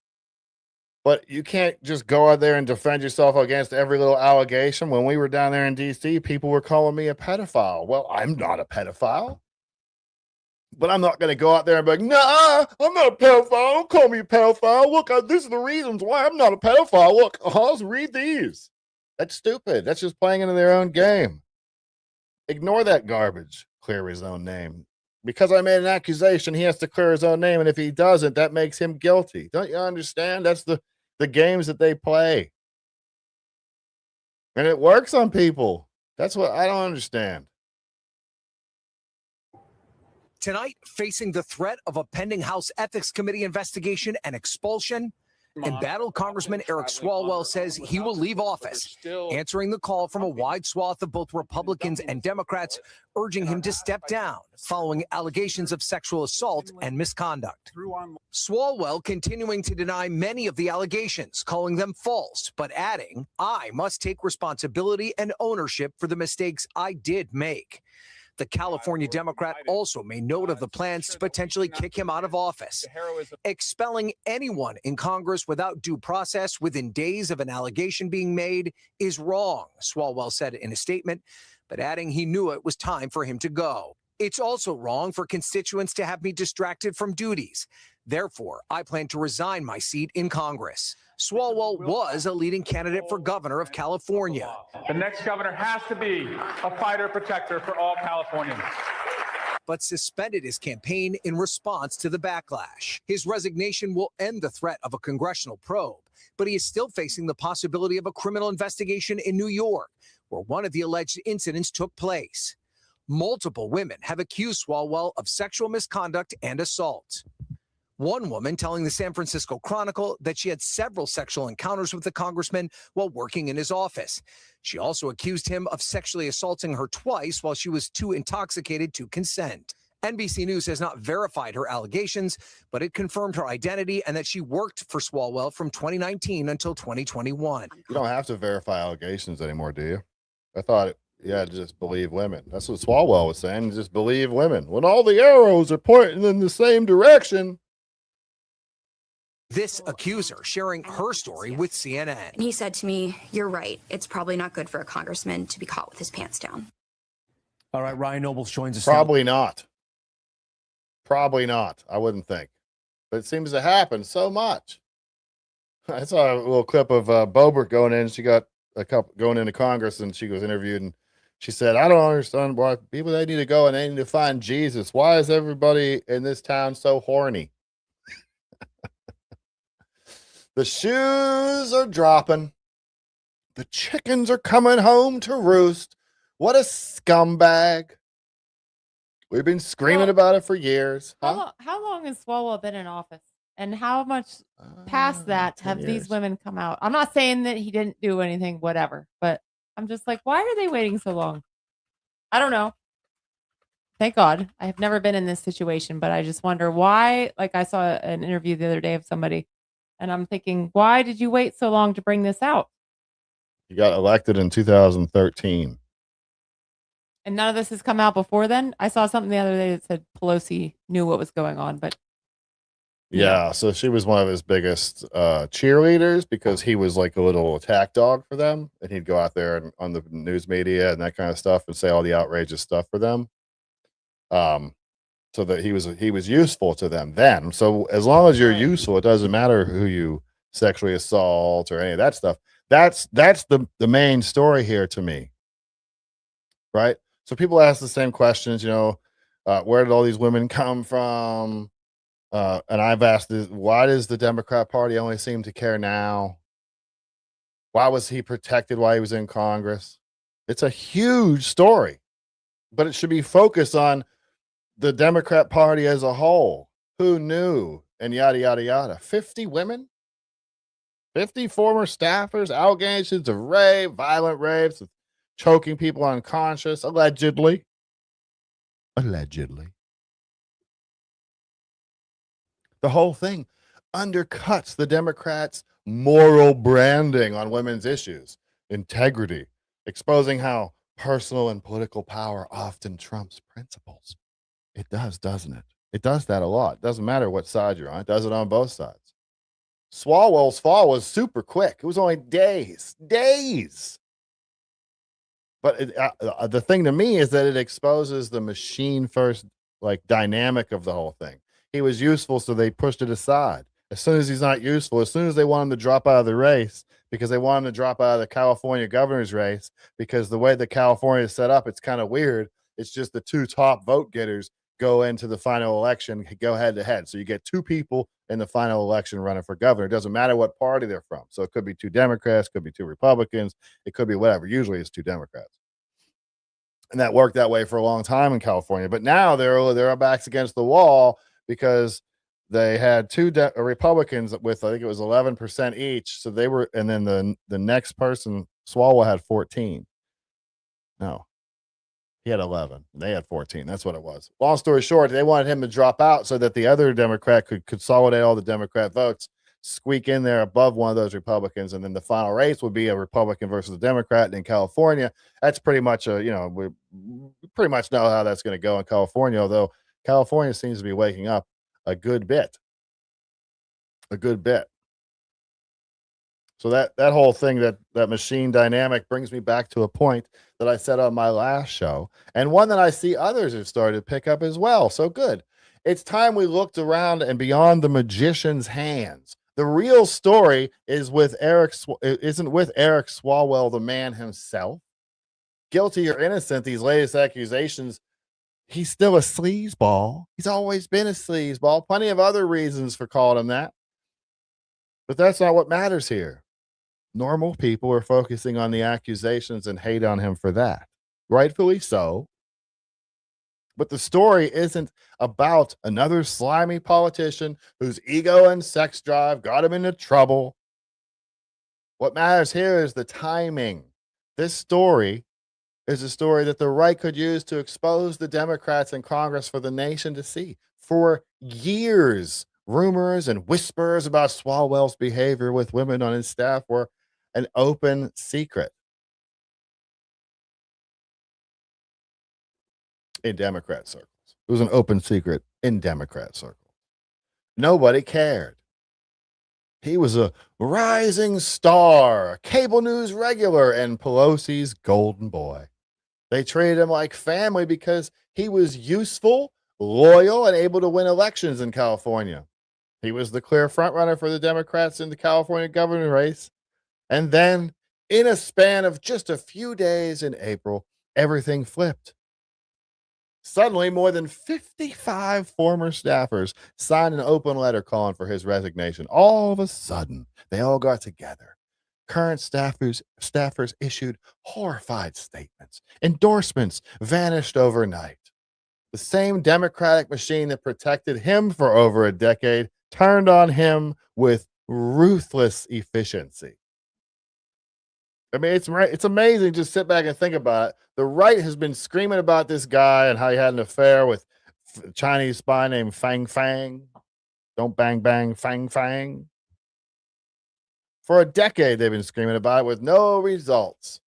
but you can't just go out there and defend yourself against every little allegation. When we were down there in DC, people were calling me a pedophile. Well, I'm not a pedophile. But I'm not going to go out there and be like, nah, I'm not a pedophile. Don't call me a pedophile. Look, this is the reasons why I'm not a pedophile. Look, let's read these. That's stupid. That's just playing into their own game. Ignore that garbage. Clear his own name. Because I made an accusation, he has to clear his own name. And if he doesn't, that makes him guilty. Don't you understand? That's the games that they play. And it works on people. That's what I don't understand. Tonight, facing the threat of a pending House Ethics Committee investigation and expulsion, embattled Congressman Eric Swalwell says he will leave office, answering the call from a wide swath of both Republicans and Democrats urging him to step down following allegations of sexual assault and misconduct. Swalwell continuing to deny many of the allegations, calling them false, but adding, "I must take responsibility and ownership for the mistakes I did make." The California Democrat also made note of the plans to potentially kick him out of office. Expelling anyone in Congress without due process within days of an allegation being made is wrong, Swalwell said in a statement, but adding he knew it was time for him to go. It's also wrong for constituents to have me distracted from duties. Therefore, I plan to resign my seat in Congress. Swalwell was a leading candidate for governor of California. The next governor has to be a fighter protector for all Californians. But suspended his campaign in response to the backlash. His resignation will end the threat of a congressional probe, but he is still facing the possibility of a criminal investigation in New York, where one of the alleged incidents took place. Multiple women have accused Swalwell of sexual misconduct and assault. One woman telling the San Francisco Chronicle that she had several sexual encounters with the congressman while working in his office. She also accused him of sexually assaulting her twice while she was too intoxicated to consent. NBC News has not verified her allegations, but it confirmed her identity and that she worked for Swalwell from 2019 until 2021. You don't have to verify allegations anymore, do you? I thought you had to just believe women. That's what Swalwell was saying, just believe women. When all the arrows are pointing in the same direction. This accuser sharing her story with CNN. He said to me, "You're right. It's probably not good for a congressman to be caught with his pants down." All right, Ryan Nobles joins us. Probably not. Probably not. I wouldn't think. But it seems to happen so much. I saw a little clip of Boebert going in. She got a couple going into Congress, and she was interviewed, and She said, I don't understand why people, they need to go and they need to find Jesus. Why is everybody in this town so horny? The shoes are dropping. The chickens are coming home to roost. What a scumbag. We've been screaming about it for years. Huh? How long has Swalwell been in office? And how much past that 10 have these years. women come out? I'm not saying that he didn't do anything, whatever, but I'm just like, why are they waiting so long? I don't know. Thank God. I have never been in this situation, but I just wonder why. Like, I saw an interview the other day of somebody, and I'm thinking, why did you wait so long to bring this out? He got elected in 2013. And none of this has come out before then? I saw something the other day that said Pelosi knew what was going on, but Yeah, so she was one of his biggest cheerleaders because he was like a little attack dog for them, and he'd go out there and on the news media and that kind of stuff and say all the outrageous stuff for them. So that he was useful to them then. So as long as you're useful, it doesn't matter who you sexually assault or any of that stuff. That's the main story here to me, right? So people ask the same questions, where did all these women come from? And I've asked this, why does the Democrat Party only seem to care now? Why was he protected while he was in Congress? It's a huge story, but it should be focused on the Democrat Party as a whole. Who knew? And yada, yada, yada. 50 women? 50 former staffers, allegations of rape, violent rapes, choking people unconscious, allegedly. Allegedly. The whole thing undercuts the Democrats' moral branding on women's issues, integrity, exposing how personal and political power often trumps principles. It does, doesn't it? It does that a lot. It doesn't matter what side you're on. It does it on both sides. Swalwell's fall was super quick. It was only days. But the thing to me is that it exposes the machine first, like, dynamic of the whole thing. He was useful, so they pushed it aside. As soon as he's not useful, as soon as they want him to drop out of the race, because they want him to drop out of the California governor's race, because the way that California is set up, it's kind of weird. It's just the two top vote getters go into the final election, go head to head. So you get two people in the final election running for governor. It doesn't matter what party they're from. So it could be two Democrats, could be two Republicans, it could be whatever. Usually it's two Democrats. And that worked that way for a long time in California. But now they're backs against the wall because they had two Republicans with, I think it was 11% each. So they were, and then the next person, Swalwell, had 14. No, he had 11. They had 14. That's what it was. Long story short, they wanted him to drop out so that the other Democrat could consolidate all the Democrat votes, squeak in there above one of those Republicans, and then the final race would be a Republican versus a Democrat. And in California, that's pretty much we pretty much know how that's going to go in California, although California seems to be waking up a good bit. So that whole thing, that machine dynamic, brings me back to a point that I said on my last show, and one that I see others have started to pick up as well. So good. It's time we looked around and beyond the magician's hands. The real story isn't with Eric Swalwell, the man himself. Guilty or innocent, these latest accusations, he's still a sleazeball. He's always been a sleazeball. Plenty of other reasons for calling him that. But that's not what matters here. Normal people are focusing on the accusations and hate on him for that. Rightfully so. But the story isn't about another slimy politician whose ego and sex drive got him into trouble. What matters here is the timing. This story is a story that the right could use to expose the Democrats in Congress for the nation to see. For years, rumors and whispers about Swalwell's behavior with women on his staff were an open secret in Democrat circles. It was an open secret in Democrat circles. Nobody cared. He was a rising star, a cable news regular, and Pelosi's golden boy. They treated him like family because he was useful, loyal, and able to win elections in California. He was the clear frontrunner for the Democrats in the California governor race. And then, in a span of just a few days in April, everything flipped. Suddenly, more than 55 former staffers signed an open letter calling for his resignation. All of a sudden, they all got together. Current staffers issued horrified statements. Endorsements vanished overnight. The same Democratic machine that protected him for over a decade turned on him with ruthless efficiency. I mean, it's amazing. Just sit back and think about it. The right has been screaming about this guy and how he had an affair with a Chinese spy named Fang Fang. Don't bang bang Fang Fang. For a decade, they've been screaming about it with no results.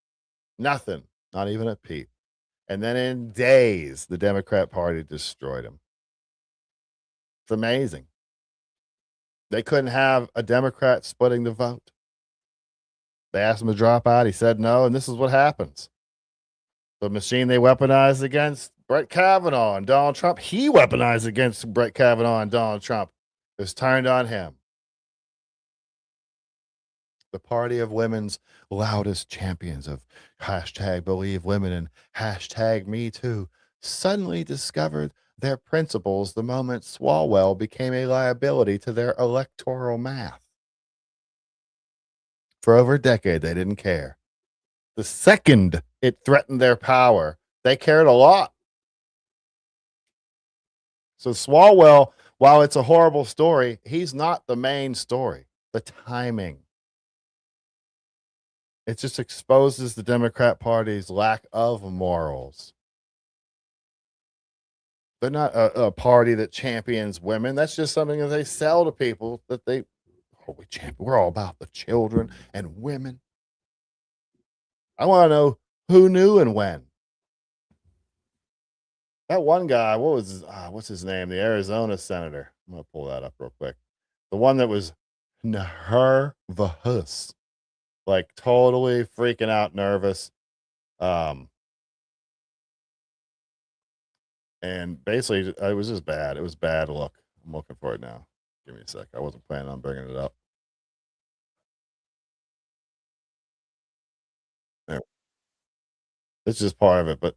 Nothing. Not even a peep. And then in days, the Democrat Party destroyed him. It's amazing. They couldn't have a Democrat splitting the vote. They asked him to drop out. He said no, and this is what happens. The machine they weaponized against Brett Kavanaugh and Donald Trump, he weaponized against Brett Kavanaugh and Donald Trump. It was turned on him. The party of women's loudest champions of hashtag believe women and hashtag me too suddenly discovered their principles the moment Swalwell became a liability to their electoral math. For over a decade, they didn't care. The second it threatened their power, they cared a lot. So Swalwell, while it's a horrible story, he's not the main story. The timing. It just exposes the Democrat Party's lack of morals. They're not a party that champions women. That's just something that they sell to people that we're all about the children and women. I want to know who knew and when. That one guy, what's his name? The Arizona senator. I'm going to pull that up real quick. The one that was nervous, like totally freaking out, nervous. And basically, it was just bad. It was bad look. I'm looking for it now. Give me a sec. I wasn't planning on bringing it up. There. It's just part of it. But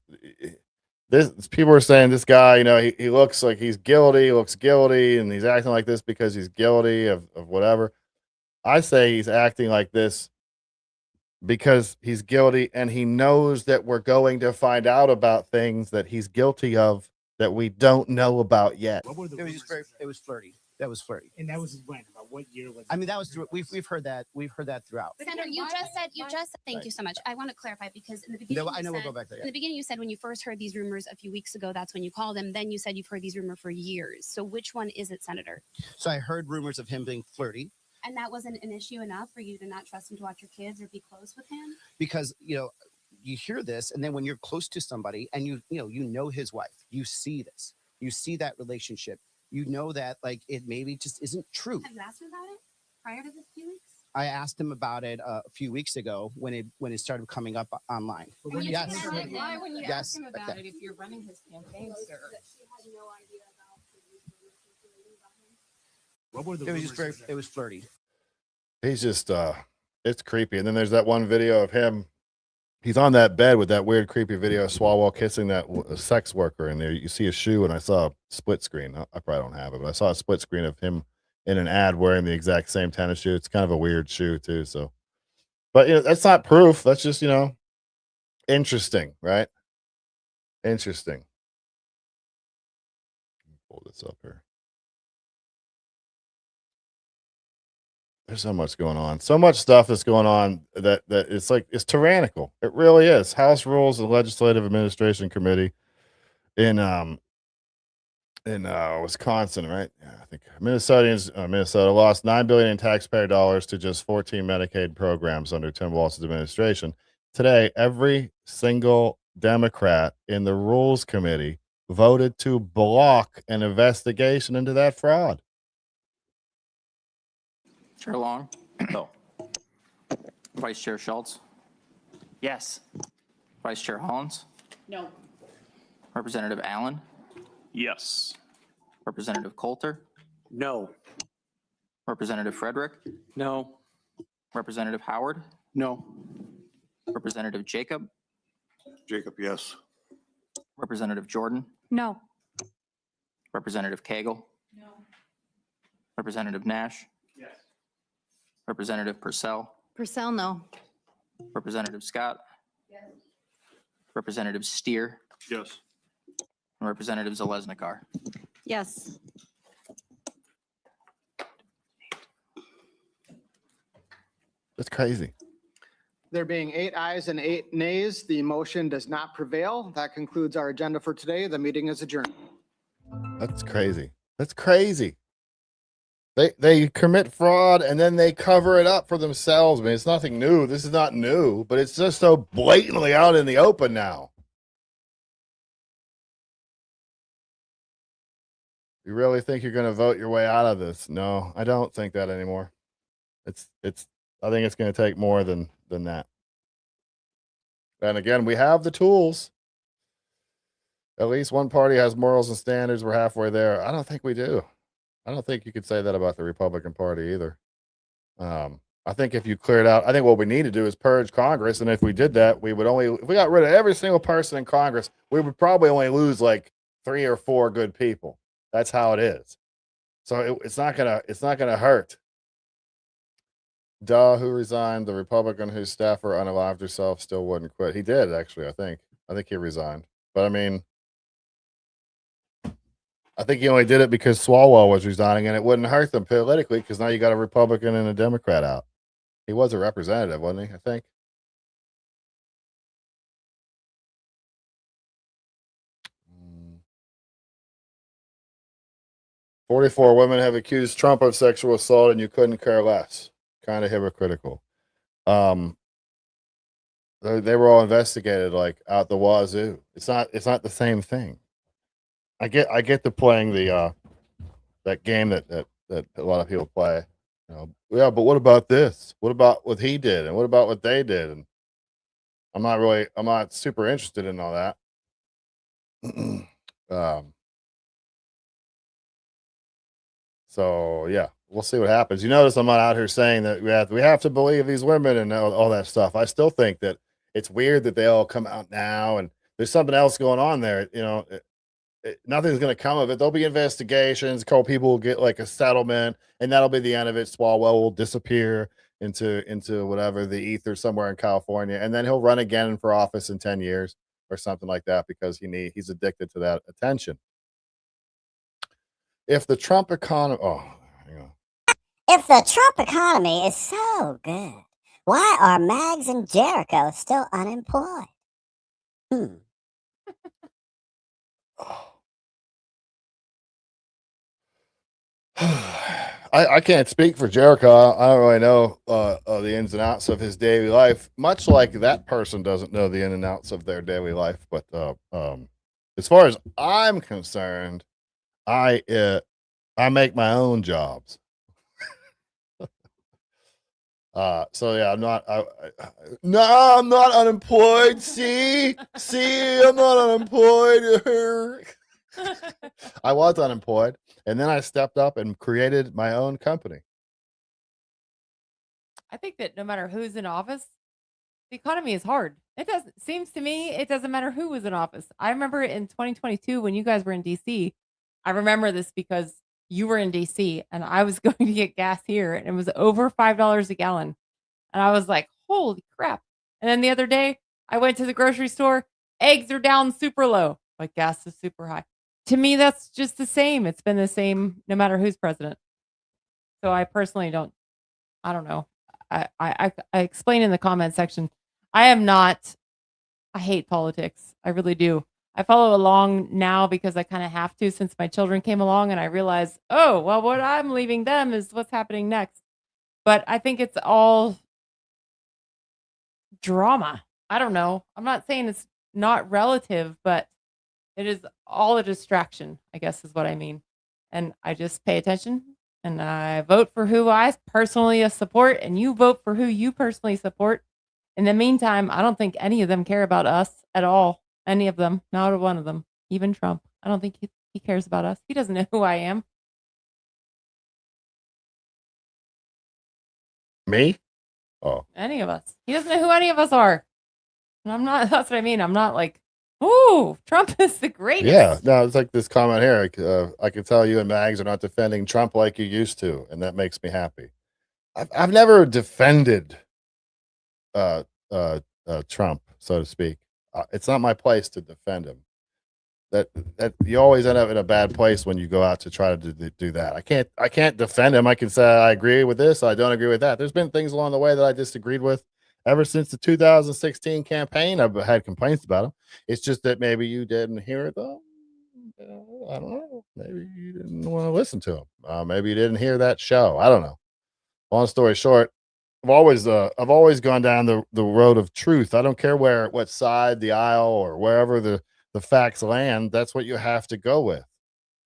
this people are saying this guy, he looks like he's guilty, he looks guilty, and he's acting like this because he's guilty of whatever. I say he's acting like this because he's guilty and he knows that we're going to find out about things that he's guilty of that we don't know about yet. It was just it was flirty. That was flirty. And that was when? About what year was it? I mean, that was through. We've heard that. We've heard that throughout. Senator, you just said. Thank you so much. I want to clarify because in the beginning, No, I know we'll go back there. In the beginning, you said when you first heard these rumors a few weeks ago, that's when you called him. Then you said you've heard these rumors for years. So which one is it, Senator? So I heard rumors of him being flirty. And that wasn't an issue enough for you to not trust him to watch your kids or be close with him? Because you hear this, and then when you're close to somebody, and you know his wife, you see this, you see that relationship. You know that it maybe just isn't true. Have you asked him about it prior to this few weeks? I asked him about it a few weeks ago when it started coming up online. Yes. Why, when you ask him about it, if you're running his campaign, sir? What were the It was just it was flirty. He's just it's creepy. And then there's that one video of him. He's on that bed with that weird, creepy video of Swalwell kissing that sex worker, and there you see a shoe, and I saw a split screen. I probably don't have it, but I saw a split screen of him in an ad wearing the exact same tennis shoe. It's kind of a weird shoe too. So, but that's not proof. That's just interesting, right? Interesting. Pull this up here. There's so much going on. So much stuff that's going on that it's tyrannical. It really is. House Rules and Legislative Administration Committee in Wisconsin, right? Yeah, I think Minnesota lost $9 billion in taxpayer dollars to just 14 Medicaid programs under Tim Walz's administration. Today, every single Democrat in the Rules Committee voted to block an investigation into that fraud. Chair Long? No. Vice Chair Schultz? Yes. Vice Chair Hollins? No. Representative Allen? Yes. Representative Coulter? No. Representative Frederick? No. Representative Howard? No. Representative Jacob? Jacob, yes. Representative Jordan, No. Representative Cagle, No. Representative Nash, Yes. Representative Purcell, Purcell, no. Representative Scott, Yes. Representative Steer, Yes. and Representative Zalesnikar. Yes. That's crazy. There being 8 ayes and 8 nays, the motion does not prevail. That concludes our agenda for today. The meeting is adjourned. That's crazy. That's crazy. They commit fraud and then they cover it up for themselves. I mean, it's nothing new. This is not new, but it's just so blatantly out in the open now. You really think you're going to vote your way out of this? No, I don't think that anymore. I think it's going to take more than that. And again, we have the tools. At least one party has morals and standards. We're halfway there. I don't think we do. I don't think you could say that about the Republican Party either. I think if you cleared out, I think what we need to do is purge Congress. And if we did that, if we got rid of every single person in Congress, we would probably only lose like 3 or 4 good people. That's how it is. So it's not gonna hurt. Duh, who resigned? The Republican whose staffer unalived herself still wouldn't quit. He did, actually, I think he resigned. But I mean, I think he only did it because Swalwell was resigning and it wouldn't hurt them politically because now you got a Republican and a Democrat out. He was a representative, wasn't he? I think. Mm. 44 women have accused Trump of sexual assault and you couldn't care less. Kind of hypocritical. They were all investigated like out the wazoo. It's not the same thing. I get to playing the that game that a lot of people play. You know, yeah, but what about this? What about what he did? And what about what they did? And I'm not super interested in all that. So yeah, we'll see what happens. You notice I'm not out here saying that we have to believe these women and all that stuff. I still think that it's weird that they all come out now and there's something else going on there. You know, nothing's going to come of it. There'll be investigations. A couple people will get like a settlement, and that'll be the end of it. Swalwell will disappear into whatever the ether somewhere in California, and then he'll run again for office in 10 years or something like that because he's addicted to that attention. If the Trump economy, If the Trump economy is so good, why are Mags and Jericho still unemployed? I can't speak for Jericho. I don't really know the ins and outs of his daily life, much like that person doesn't know the ins and outs of their daily life. But as far as I'm concerned, I make my own jobs. So yeah, I'm not unemployed. See, I'm not unemployed. I was unemployed, and then I stepped up and created my own company. I think that no matter who's in office, the economy is hard. Seems to me it doesn't matter who was in office. I remember in 2022 when you guys were in DC. I remember this because you were in DC and I was going to get gas here and it was over $5 a gallon. And I was like, holy crap. And then the other day I went to the grocery store, eggs are down super low, but gas is super high. To me, that's just the same. It's been the same no matter who's president. So I personally I don't know. I explain in the comment section. I hate politics. I really do. I follow along now because I kind of have to since my children came along and I realized, oh, well, what I'm leaving them is what's happening next. But I think it's all drama. I don't know. I'm not saying it's not relative, but it is all a distraction, I guess is what I mean. And I just pay attention and I vote for who I personally support and you vote for who you personally support. In the meantime, I don't think any of them care about us at all. Any of them, not one of them, even Trump. I don't think he cares about us. He doesn't know who I am. Me? Oh. Any of us. He doesn't know who any of us are. And I'm not, that's what I mean. I'm not like, ooh, Trump is the greatest. Yeah, no, it's like this comment here. I can tell you and Mags are not defending Trump like you used to, and that makes me happy. I've never defended uh, Trump, so to speak. It's not my place to defend him. That you always end up in a bad place when you go out to try to do that. I can't defend him. I can say I agree with this, I don't agree with that. There's been things along the way that I disagreed with. Ever since the 2016 campaign, I've had complaints about him. It's just that maybe you didn't hear it though. I don't know. Maybe you didn't want to listen to him. Maybe you didn't hear that show. I don't know. Long story short, I've always gone down the road of truth. I don't care what side the aisle or wherever the facts land. That's what you have to go with.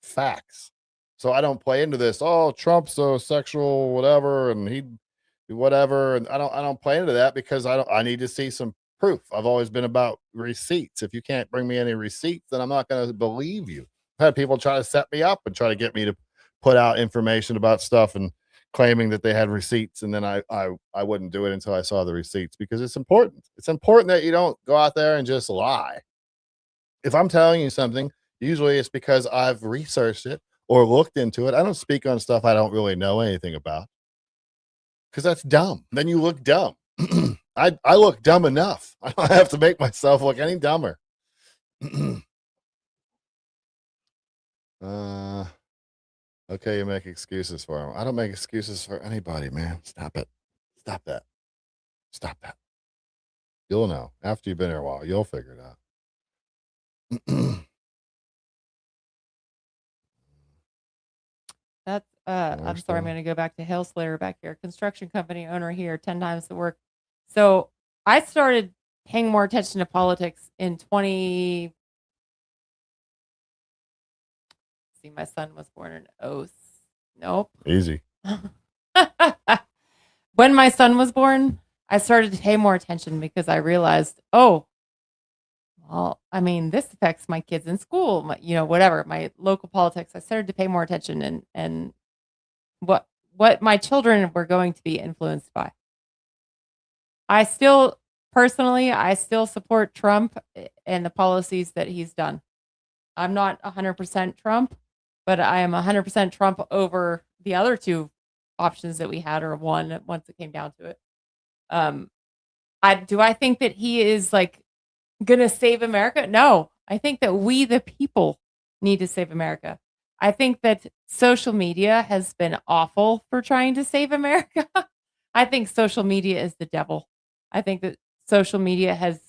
Facts. So I don't play into this. Oh, Trump's a sexual whatever, and he whatever, and I don't play into that because I need to see some proof. I've always been about receipts. If you can't bring me any receipts, then I'm not going to believe you. I've had people try to set me up and try to get me to put out information about stuff and claiming that they had receipts, and then I wouldn't do it until I saw the receipts, because it's important. It's important that you don't go out there and just lie. If I'm telling you something, usually it's because I've researched it or looked into it. I don't speak on stuff I don't really know anything about, because that's dumb. Then you look dumb. I look dumb enough. I don't have to make myself look any dumber. Okay, you make excuses for him. I don't make excuses for anybody, man. Stop it. Stop that. Stop that. You'll know. After you've been here a while, you'll figure it out. That's I'm sorry, I'm gonna go back to Hail Slayer back here. Construction company owner here, 10 times the work. So I started paying more attention to politics in 20. See, my son was born in nope. Easy. When my son was born, I started to pay more attention because I realized, oh, well, I mean, this affects my kids in school, whatever, my local politics. I started to pay more attention and what my children were going to be influenced by. I still support Trump and the policies that he's done. I'm not 100% Trump, but I am 100% Trump over the other two options that we had, or one once it came down to it. I think that he is like gonna save America? No, I think that we, the people, need to save America. I think that social media has been awful for trying to save America. I think social media is the devil. I think that social media has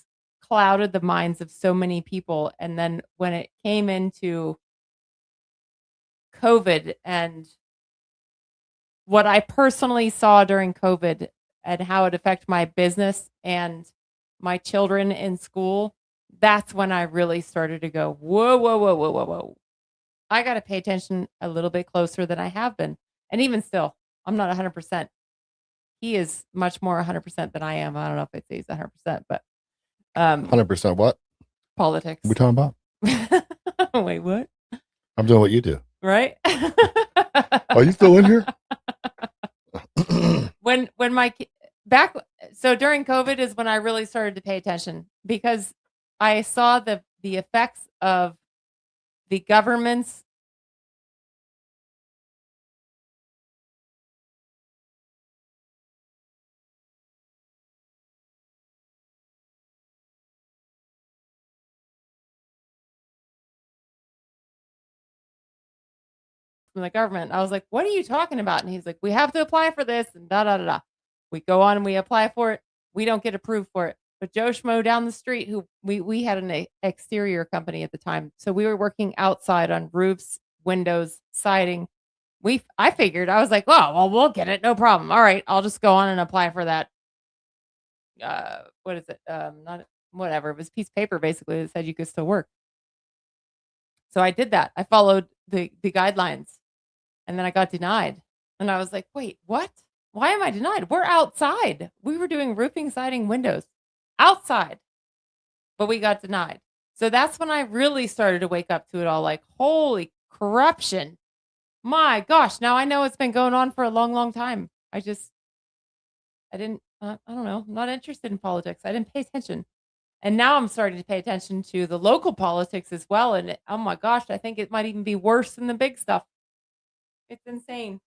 clouded the minds of so many people. And then when it came into COVID and what I personally saw during COVID and how it affected my business and my children in school, that's when I really started to go, whoa, whoa, whoa, whoa, whoa, whoa. I got to pay attention a little bit closer than I have been. And even still, I'm not 100%. He is much more 100% than I am. I don't know if I'd say he's 100%, but 100% what? Politics. What are we talking about? Wait, what? I'm doing what you do. Right? Are you still in here? when during COVID is when I really started to pay attention, because I saw the effects of the government's from the government. I was like, what are you talking about? And he's like, we have to apply for this and da da da da. We go on and we apply for it. We don't get approved for it. But Joe Schmo down the street, who we had an exterior company at the time. So we were working outside on roofs, windows, siding. I figured, I was like, oh, well, we'll get it. No problem. All right. I'll just go on and apply for that. What is it? Not whatever. It was a piece of paper basically that said you could still work. So I did that. I followed the guidelines, and then I got denied. And I was like, wait, what? Why am I denied? We're outside. We were doing roofing, siding, windows outside, but we got denied. So that's when I really started to wake up to it all, like, holy corruption. My gosh. Now I know it's been going on for a long, long time. I don't know. I'm not interested in politics. I didn't pay attention. And now I'm starting to pay attention to the local politics as well. And oh my gosh, I think it might even be worse than the big stuff. It's insane.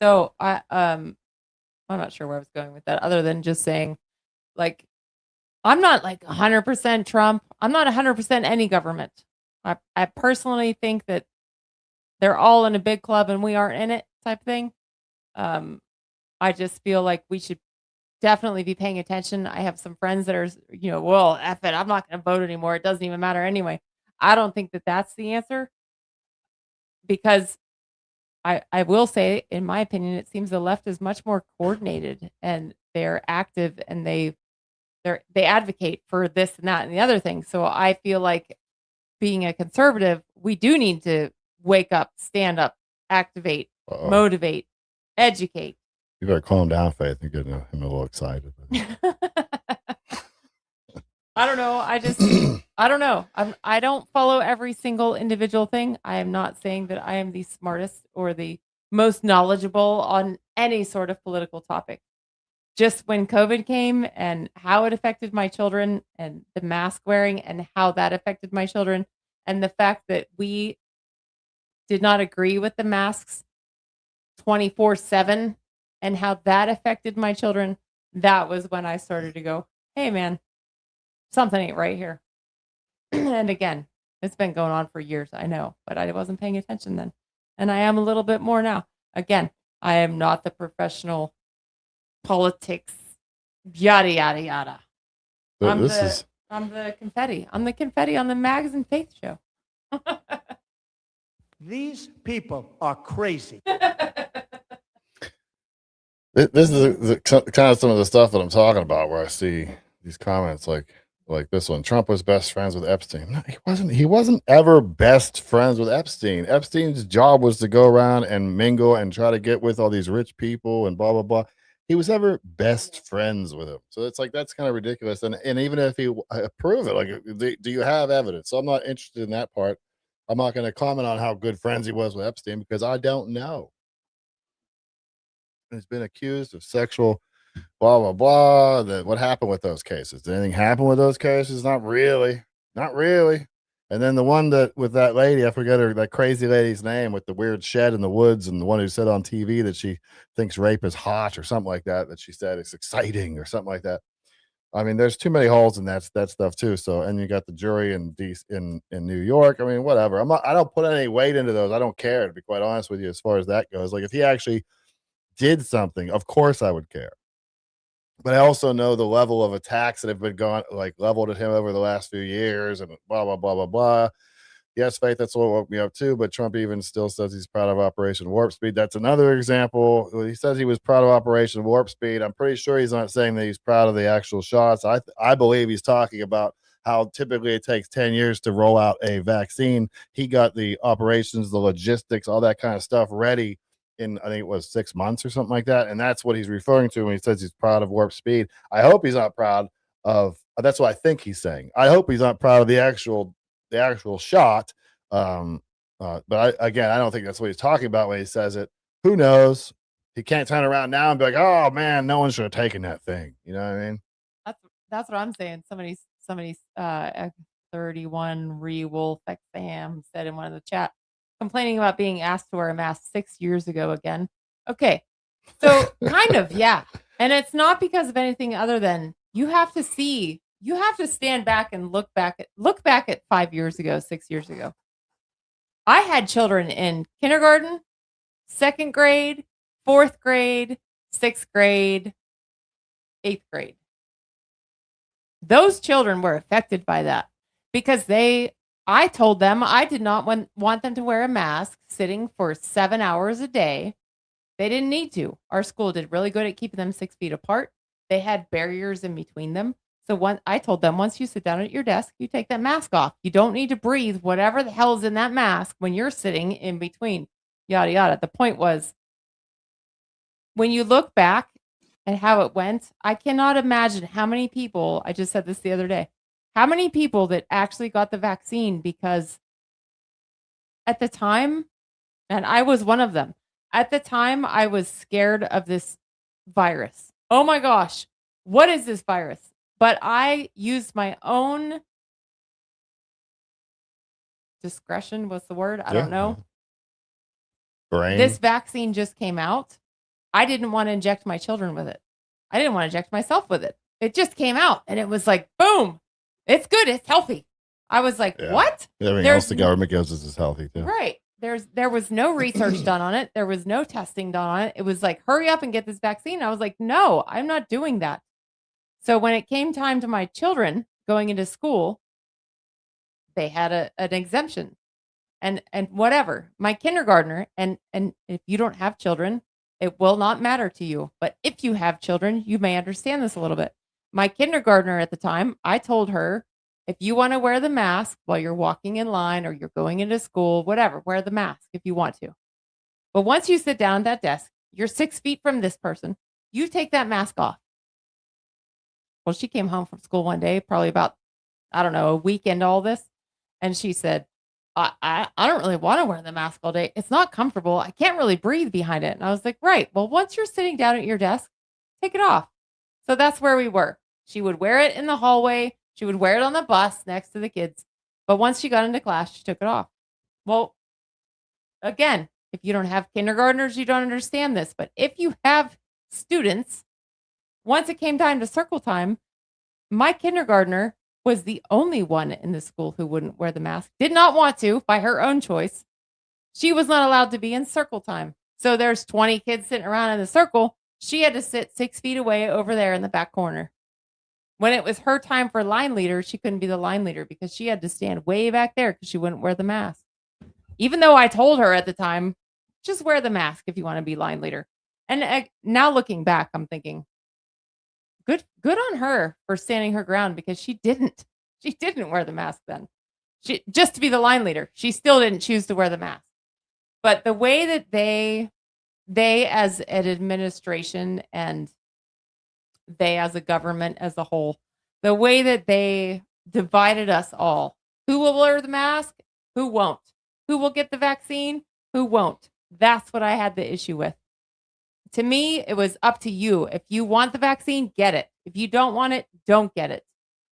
So I'm not sure where I was going with that, other than just saying, like, I'm not like 100% Trump. I'm not 100% any government. I personally think that they're all in a big club and we aren't in it, type thing. I just feel like we should definitely be paying attention. I have some friends that are, well, F it, I'm not going to vote anymore. It doesn't even matter anyway. I don't think that that's the answer, because I will say, in my opinion, it seems the left is much more coordinated and they're active and they advocate for this and that and the other thing. So I feel like, being a conservative, we do need to wake up, stand up, activate, motivate, educate. You better calm down, Faith. You're getting him a little excited. I don't know. I don't know. I don't follow every single individual thing. I am not saying that I am the smartest or the most knowledgeable on any sort of political topic. Just when COVID came and how it affected my children and the mask wearing and how that affected my children, and the fact that we did not agree with the masks 24/7 and how that affected my children, that was when I started to go, hey man, something ain't right here. And again, it's been going on for years, I know, but I wasn't paying attention then. And I am a little bit more now. Again, I am not the professional politics, yada, yada, yada. I'm the confetti. I'm the confetti on the Mags and Faith show. These people are crazy. This is the kind of some of the stuff that I'm talking about, where I see these comments like this one. Trump was best friends with Epstein. No, he wasn't. He wasn't ever best friends with Epstein. Epstein's job was to go around and mingle and try to get with all these rich people and blah, blah, blah. He was ever best friends with him. So it's like, that's kind of ridiculous. And even if he prove it, like, do you have evidence? So I'm not interested in that part. I'm not going to comment on how good friends he was with Epstein, because I don't know. He's been accused of sexual blah, blah, blah. What happened with those cases? Did anything happen with those cases? Not really. Not really. And then the one with that lady, I forget that crazy lady's name, with the weird shed in the woods, and the one who said on TV that she thinks rape is hot or something like that she said it's exciting or something like that. I mean, there's too many holes in that stuff too. So, and you got the jury in New York. I mean, whatever. I don't put any weight into those. I don't care, to be quite honest with you, as far as that goes. Like, if he actually did something, of course I would care. But I also know the level of attacks that have been leveled at him over the last few years, and blah, blah, blah, blah, blah. Yes, Faith, that's what woke me up too. But Trump even still says he's proud of Operation Warp Speed. That's another example. He says he was proud of Operation Warp Speed. I'm pretty sure he's not saying that he's proud of the actual shots. I believe he's talking about how typically it takes 10 years to roll out a vaccine. He got the operations, the logistics, all that kind of stuff ready in, I think it was 6 months or something like that. And that's what he's referring to when he says he's proud of Warp Speed. I hope he's not proud of, that's what I think he's saying. I hope he's not proud of the actual shot. But I don't think that's what he's talking about when he says it. Who knows? He can't turn around now and be like, oh man, no one should have taken that thing. You know what I mean? That's what I'm saying. Somebody's 31 Wolf XAM said in one of the chat, complaining about being asked to wear a mask 6 years ago again. Okay. So kind of, yeah. And it's not because of anything other than you have to stand back and look back at 5 years ago, 6 years ago. I had children in kindergarten, 2nd grade, 4th grade, 6th grade, 8th grade. Those children were affected by that because I told them I did not want them to wear a mask sitting for 7 hours a day. They didn't need to. Our school did really good at keeping them 6 feet apart. They had barriers in between them. So I told them, once you sit down at your desk, you take that mask off. You don't need to breathe whatever the hell is in that mask when you're sitting in between, yada, yada. The point was, when you look back at how it went, I cannot imagine how many people, I just said this the other day, how many people that actually got the vaccine, because at the time, and I was one of them, at the time I was scared of this virus. Oh my gosh, what is this virus? But I used my own discretion. What's the word? I don't know. Brain. This vaccine just came out. I didn't want to inject my children with it. I didn't want to inject myself with it. It just came out and it was like, boom, it's good. It's healthy. I was like, what? Everything else the government gives us is healthy too. Right. There was no research done on it. There was no testing done on it. It was like, hurry up and get this vaccine. I was like, no, I'm not doing that. So when it came time to my children going into school, they had an exemption and whatever. My kindergartner, and if you don't have children, it will not matter to you. But if you have children, you may understand this a little bit. My kindergartner at the time, I told her, if you want to wear the mask while you're walking in line or you're going into school, whatever, wear the mask if you want to. But once you sit down at that desk, you're 6 feet from this person, you take that mask off. Well, she came home from school one day, probably about, I don't know, a week into all this. And she said, I don't really want to wear the mask all day. It's not comfortable. I can't really breathe behind it. And I was like, right. Well, once you're sitting down at your desk, take it off. So that's where we were. She would wear it in the hallway. She would wear it on the bus next to the kids. But once she got into class, she took it off. Well, again, if you don't have kindergartners, you don't understand this. But if you have students, once it came time to circle time, my kindergartner was the only one in the school who wouldn't wear the mask, did not want to by her own choice. She was not allowed to be in circle time. So there's 20 kids sitting around in the circle. She had to sit 6 feet away over there in the back corner. When it was her time for line leader, she couldn't be the line leader because she had to stand way back there because she wouldn't wear the mask. Even though I told her at the time, just wear the mask if you want to be line leader. And now looking back, I'm thinking, good on her for standing her ground because she didn't wear the mask then. She just to be the line leader. She still didn't choose to wear the mask. But the way that they as an administration and they as a government as a whole, the way that they divided us all, who will wear the mask, who won't, who will get the vaccine, who won't. That's what I had the issue with. To me, it was up to you. If you want the vaccine, get it. If you don't want it, don't get it.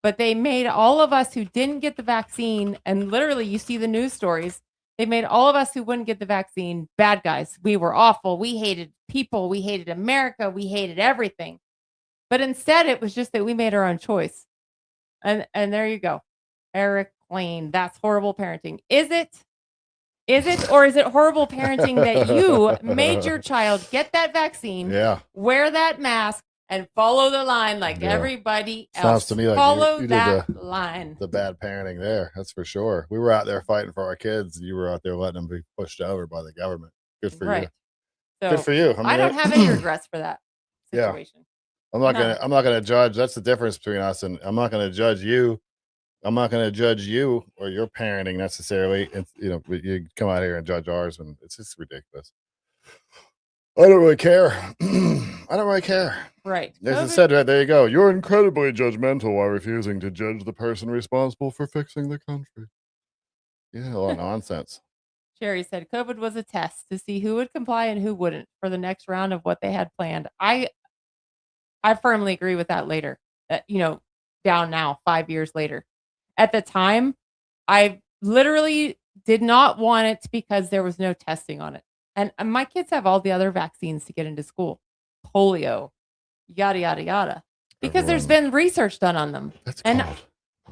But they made all of us who didn't get the vaccine, and literally you see the news stories, they made all of us who wouldn't get the vaccine bad guys. We were awful. We hated people. We hated America. We hated everything. But instead, it was just that we made our own choice. And there you go. Eric Lane, that's horrible parenting. Is it? Or is it horrible parenting that you made your child get that vaccine, wear that mask, and follow the line like everybody else? Sounds to me like follow you that did line. the bad parenting there. That's for sure. We were out there fighting for our kids, and you were out there letting them be pushed over by the government. Good for you. So good for you. I don't have any regrets for that situation. I'm not gonna judge. That's the difference between us, and I'm not gonna judge you. I'm not going to judge you or your parenting necessarily. It's, you come out here and judge ours, and it's just ridiculous. I don't really care. I don't really care. Right. As I said, right, there you go. You're incredibly judgmental while refusing to judge the person responsible for fixing the country. Yeah, a lot of nonsense. Sherry said COVID was a test to see who would comply and who wouldn't for the next round of what they had planned. I firmly agree with that later. Down now, 5 years later. At the time, I literally did not want it because there was no testing on it. And my kids have all the other vaccines to get into school. Polio, yada, yada, yada. Because there's been research done on them.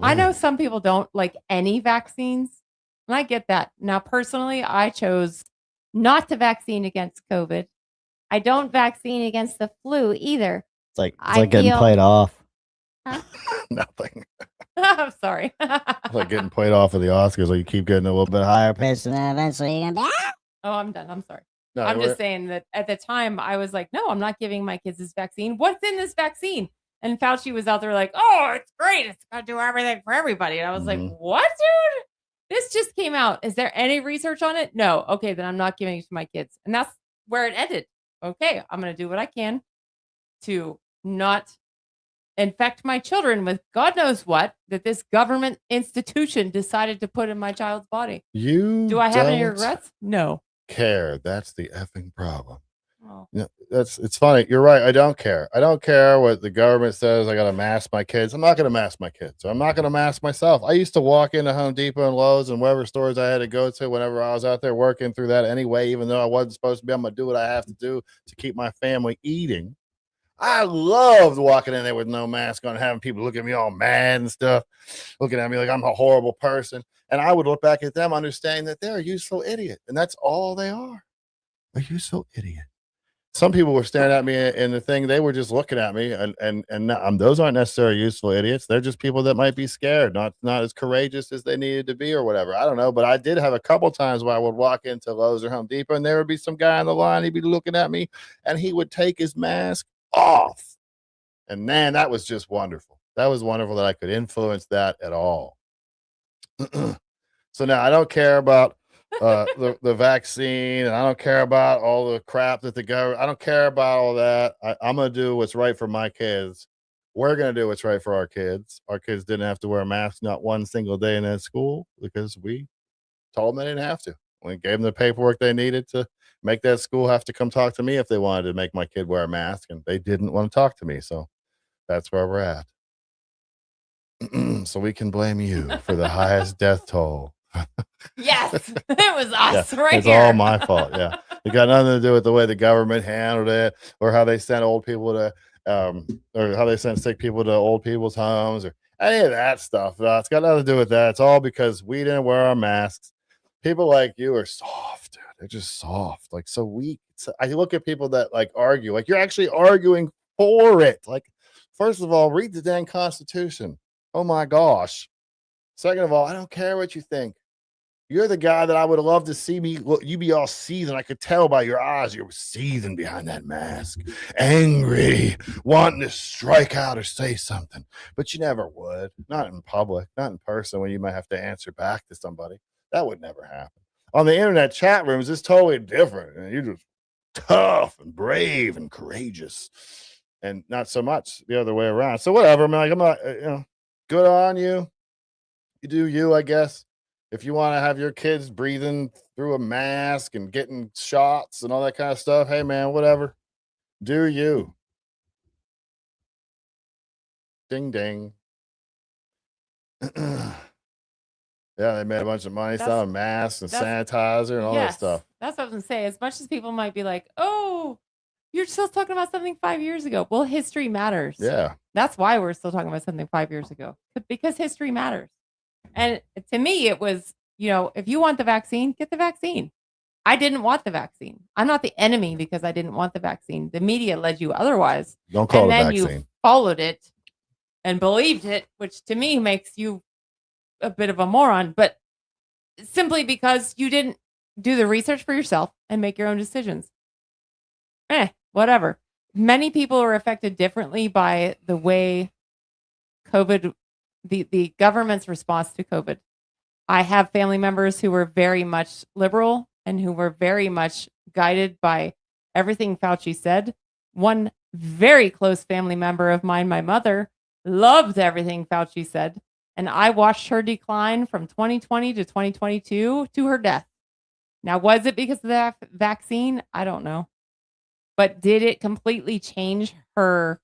I know some people don't like any vaccines. And I get that. Now, personally, I chose not to vaccine against COVID. I don't vaccine against the flu either. It's like getting played off. Huh? Nothing. I'm sorry. It's like getting played off of the Oscars. Like you keep getting a little bit higher pitch, and then eventually you're gonna be. Oh, I'm done. I'm sorry. No, I'm just saying that at the time I was like, no, I'm not giving my kids this vaccine. What's in this vaccine? And Fauci was out there like, oh, it's great. It's going to do everything for everybody. And I was like, what, dude? This just came out. Is there any research on it? No. Okay, then I'm not giving it to my kids. And that's where it ended. Okay, I'm going to do what I can to not infect my children with God knows what that this government institution decided to put in my child's body. Do I have any regrets? No. Care. That's the effing problem. It's funny. You're right. I don't care. I don't care what the government says. I got to mask my kids. I'm not going to mask my kids. I'm not going to mask myself. I used to walk into Home Depot and Lowe's and wherever stores I had to go to whenever I was out there working through that anyway, even though I wasn't supposed to be. I'm going to do what I have to do to keep my family eating. I loved walking in there with no mask on, having people look at me all mad and stuff, looking at me like I'm a horrible person. And I would look back at them, understanding that they're a useful idiot. And that's all they are, a useful idiot. Some people were staring at me in the thing. They were just looking at me, and those aren't necessarily useful idiots. They're just people that might be scared, not as courageous as they needed to be or whatever. I don't know, but I did have a couple times where I would walk into Lowe's or Home Depot, and there would be some guy on the line. He'd be looking at me, and he would take his mask off. And man, that was just wonderful. That was wonderful that I could influence that at all. So now I don't care about the vaccine, and I don't care about all the crap that the government. I don't care about all that. I'm gonna do what's right for my kids. We're gonna do what's right for our kids. Our kids didn't have to wear a mask not one single day in that school because we told them they didn't have to. We gave them the paperwork they needed to make that school have to come talk to me if they wanted to make my kid wear a mask, and they didn't want to talk to me. So that's where we're at. So we can blame you for the highest death toll. Yes, it was us right it's here. all my fault. Yeah, it got nothing to do with the way the government handled it, or how they sent old people to, or how they sent sick people to old people's homes, or any of that stuff. No, it's got nothing to do with that. It's all because we didn't wear our masks. People like you are soft, dude. They're just soft, like so weak. I look at people that like argue, like you're actually arguing for it. Like, first of all, read the dang Constitution. Oh my gosh. Second of all, I don't care what you think. You're the guy that I would love to see me. Look, you be all seething. I could tell by your eyes you're seething behind that mask, angry, wanting to strike out or say something, but you never would. Not in public, not in person, when you might have to answer back to somebody. That would never happen. On the internet chat rooms, it's totally different. And you're just tough and brave and courageous, and not so much the other way around. So whatever, man. Like, I'm not, good on you. You do you, I guess. If you want to have your kids breathing through a mask and getting shots and all that kind of stuff, hey, man, whatever. Do you. Ding, ding. Yeah, they made a bunch of money selling masks and sanitizer and all that stuff. That's what I was going to say. As much as people might be like, oh, you're still talking about something 5 years ago. Well, history matters. Yeah. That's why we're still talking about something 5 years ago, because history matters. And to me, it was, if you want the vaccine, get the vaccine. I didn't want the vaccine. I'm not the enemy because I didn't want the vaccine. The media led you otherwise. Don't call it a vaccine. vaccine. And then you followed it and believed it, which to me makes you a bit of a moron. But simply because you didn't do the research for yourself and make your own decisions. Whatever. Many people are affected differently by the way COVID, the government's response to COVID. I have family members who were very much liberal and who were very much guided by everything Fauci said. One very close family member of mine, my mother, loved everything Fauci said. And I watched her decline from 2020 to 2022 to her death. Now, was it because of that vaccine? I don't know. But did it completely change her?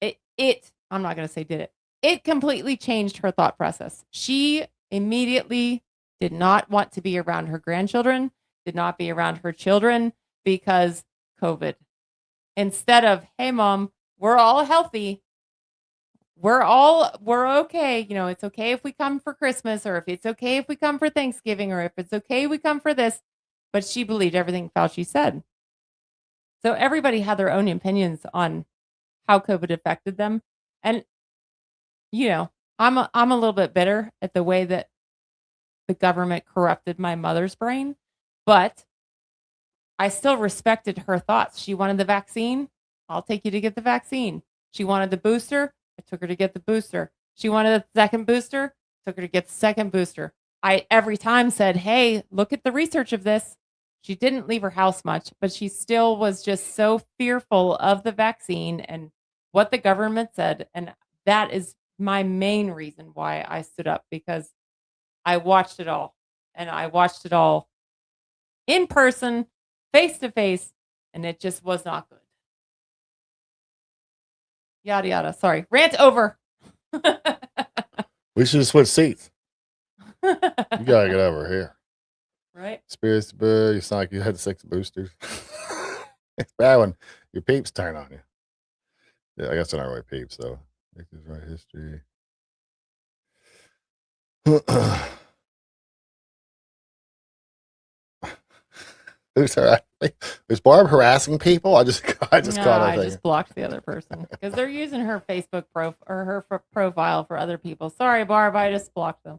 I'm not going to say did it. It completely changed her thought process. She immediately did not want to be around her grandchildren, did not be around her children because COVID. Instead of, hey, mom, we're all healthy. We're okay. It's okay if we come for Christmas, or if it's okay if we come for Thanksgiving, or if it's okay we come for this. But she believed everything Fauci said. So everybody had their own opinions on how COVID affected them. And, I'm a little bit bitter at the way that the government corrupted my mother's brain, but I still respected her thoughts. She wanted the vaccine. I'll take you to get the vaccine. She wanted the booster. I took her to get the booster. She wanted the second booster. Took her to get the second booster. I every time said, hey, look at the research of this. She didn't leave her house much, but she still was just so fearful of the vaccine and what the government said. And that is my main reason why I stood up, because I watched it all, and I watched it all in person, face to face, and it just was not good. Yada yada. Sorry, rant over. We should switch seats. You gotta get over here. Right? Spirits, you sound like you had 6 boosters. It's bad when your peeps turn on you. Yeah, I guess they're not really peeps, though. Right history. Is Barb harassing people? I just caught I her thing. just blocked the other person because they're using her Facebook profile for other people. Sorry, Barb, I just blocked them.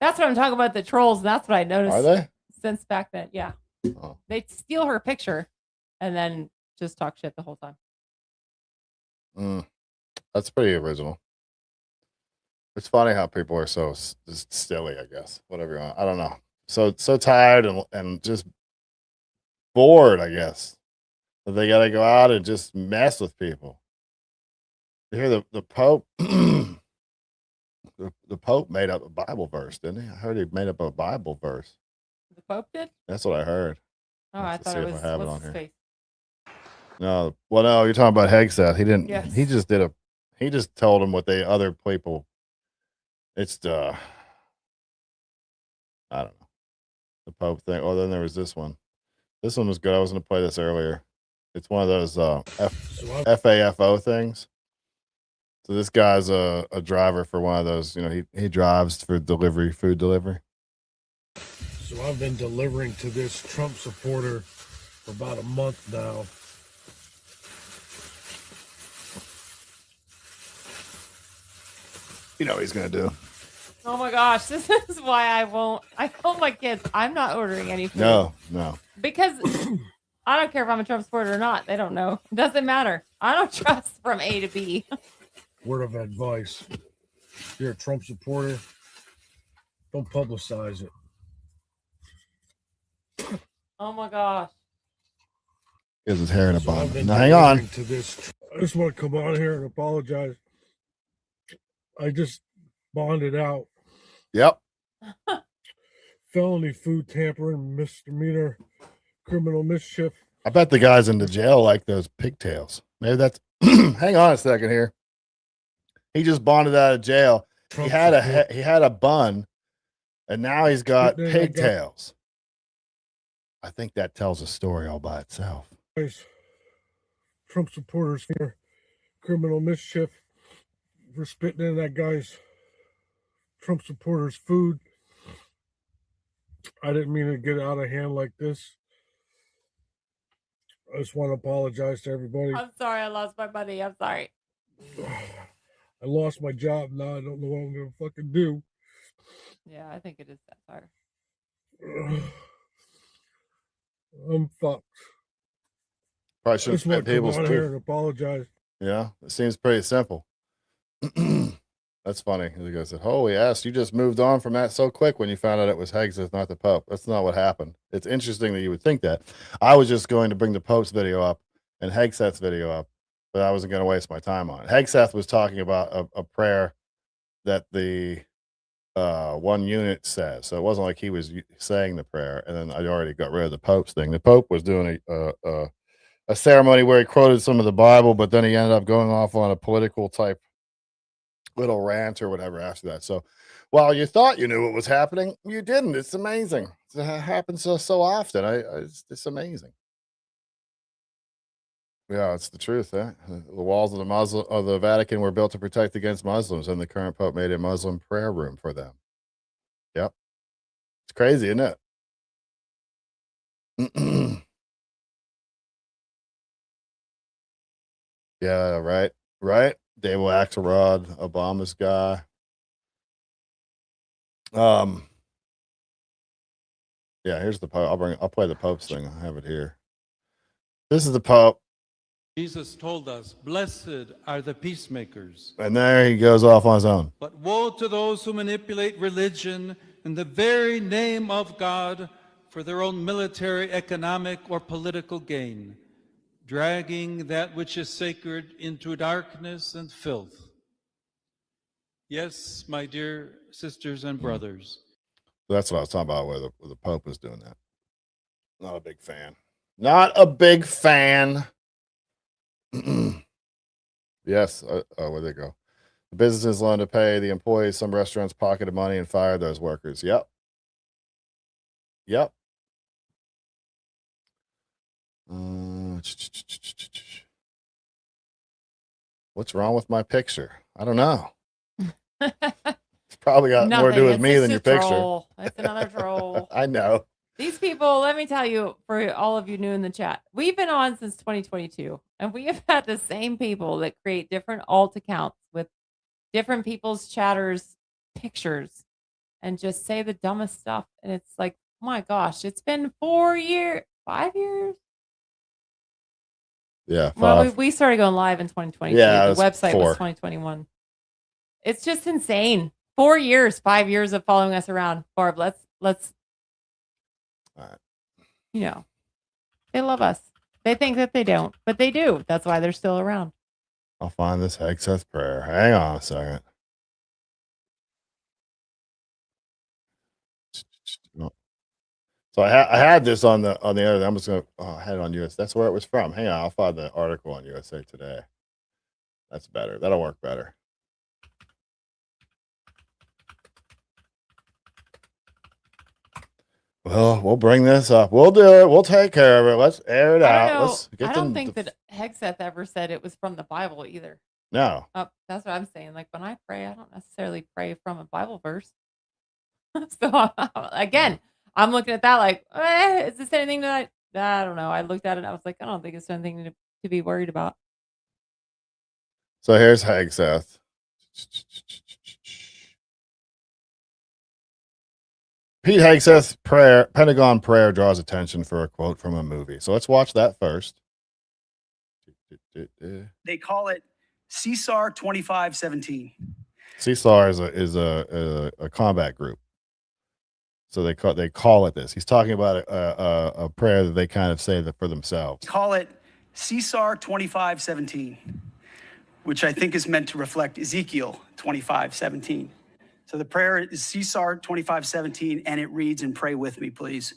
That's what I'm talking about. The trolls. That's what I noticed. Are they? Since back then? Yeah. Oh. They steal her picture and then just talk shit the whole time. That's pretty original. It's funny how people are so just silly, I guess. Whatever you want. I don't know. So tired and just bored, I guess. That they got to go out and just mess with people. You hear the Pope? The Pope made up a Bible verse, didn't he? I heard he made up a Bible verse. The Pope did? That's what I heard. Oh, I thought it was what's his face? No, well, no, you're talking about Hegseth. He didn't. Yes. He just did he just told him what other people. It's I don't know, the Pope thing. Oh, then there was this one. This one was good. I was going to play this earlier. It's one of those FAFO things. So this guy's a driver for one of those. You know, he drives for food delivery. So I've been delivering to this Trump supporter for about a month now. You know what he's going to do. Oh my gosh, this is why I told my kids I'm not ordering any food. No. Because I don't care if I'm a Trump supporter or not. They don't know. It doesn't matter. I don't trust from A to B. Word of advice. If you're a Trump supporter, don't publicize it. Oh my gosh. He has his hair in a bun. I've been Now, hang on. delivering to this. I just want to come on here and apologize. I just bonded out. Yep. Felony food tampering, misdemeanor, criminal mischief. I bet the guys in the jail like those pigtails. Maybe that's. Hang on a second here. He just bonded out of jail. He had a bun, and now he's got pigtails. I think that tells a story all by itself. Trump supporters for criminal mischief for spitting in that guy's Trump supporters' food. I didn't mean to get out of hand like this. I just want to apologize to everybody. I'm sorry I lost my money. I'm sorry. I lost my job. Now I don't know what I'm going to fucking do. Yeah, I think it is that hard. I'm fucked. Probably shouldn't just want spit to come people's on here food. and apologize. Yeah, it seems pretty simple. That's funny. The guy said, "Holy ass, you just moved on from that so quick when you found out it was Hegseth, not the Pope." That's not what happened. It's interesting that you would think that. I was just going to bring the Pope's video up and Hegseth's video up, but I wasn't going to waste my time on it. Hegseth was talking about a prayer that the one unit says. So it wasn't like he was saying the prayer, and then I already got rid of the Pope's thing. The Pope was doing a ceremony where he quoted some of the Bible, but then he ended up going off on a political type little rant or whatever after that. So while you thought you knew what was happening, you didn't. It's amazing. It happens so often. It's amazing. Yeah, it's the truth. The walls of the Vatican were built to protect against Muslims, and the current Pope made a Muslim prayer room for them. Yep. It's crazy, isn't it? Yeah, right. David Axelrod, Obama's guy. Yeah, here's the Pope. I'll play the Pope's thing. I have it here. This is the Pope. Jesus told us, "Blessed are the peacemakers." And there he goes off on his own. But woe to those who manipulate religion in the very name of God for their own military, economic, or political gain, dragging that which is sacred into darkness and filth. Yes, my dear sisters and brothers. That's what I was talking about where the Pope was doing that. Not a big fan. Not a big fan. Yes. Where'd they go? The businesses loan to pay the employees. Some restaurants pocketed money and fired those workers. Yep. Yep. What's wrong with my picture? I don't know. It's probably got more to do with It's me just than a your picture. troll. It's another troll. I know. These people, let me tell you, for all of you new in the chat, we've been on since 2022, and we have had the same people that create different alt accounts with different people's chatters pictures and just say the dumbest stuff. And it's like, oh my gosh, it's been 4 years, 5 years. Yeah. Well, we started going live in 2022. Yeah, The website was 2021. It's just insane. 4 years, 5 years of following us around. Barb, let's all right. You know, they love us. They think that they don't, but they do. That's why they're still around. I'll find this Hexeth prayer. Hang on a second. So I had this on the other. I'm just gonna. I had it on US. That's where it was from. Hang on, I'll find the article on USA Today. That's better. That'll work better. Well, we'll bring this up. We'll do it. We'll take care of it. Let's air it out. Let's get I don't think that Hexeth ever said it was from the Bible either. No. That's what I'm saying. Like when I pray, I don't necessarily pray from a Bible verse. So again, I'm looking at that like, is this anything that I don't know. I looked at it and I was like, I don't think it's anything to be worried about. So here's Hexeth. Pete Hegseth's prayer, Pentagon prayer, draws attention for a quote from a movie. So let's watch that first. They call it CSAR 2517. CSAR is a combat group. So they call it this. He's talking about a prayer that they kind of say that for themselves. Call it CSAR 2517, which I think is meant to reflect Ezekiel 2517. So the prayer is CSAR 2517, and it reads, and pray with me, please.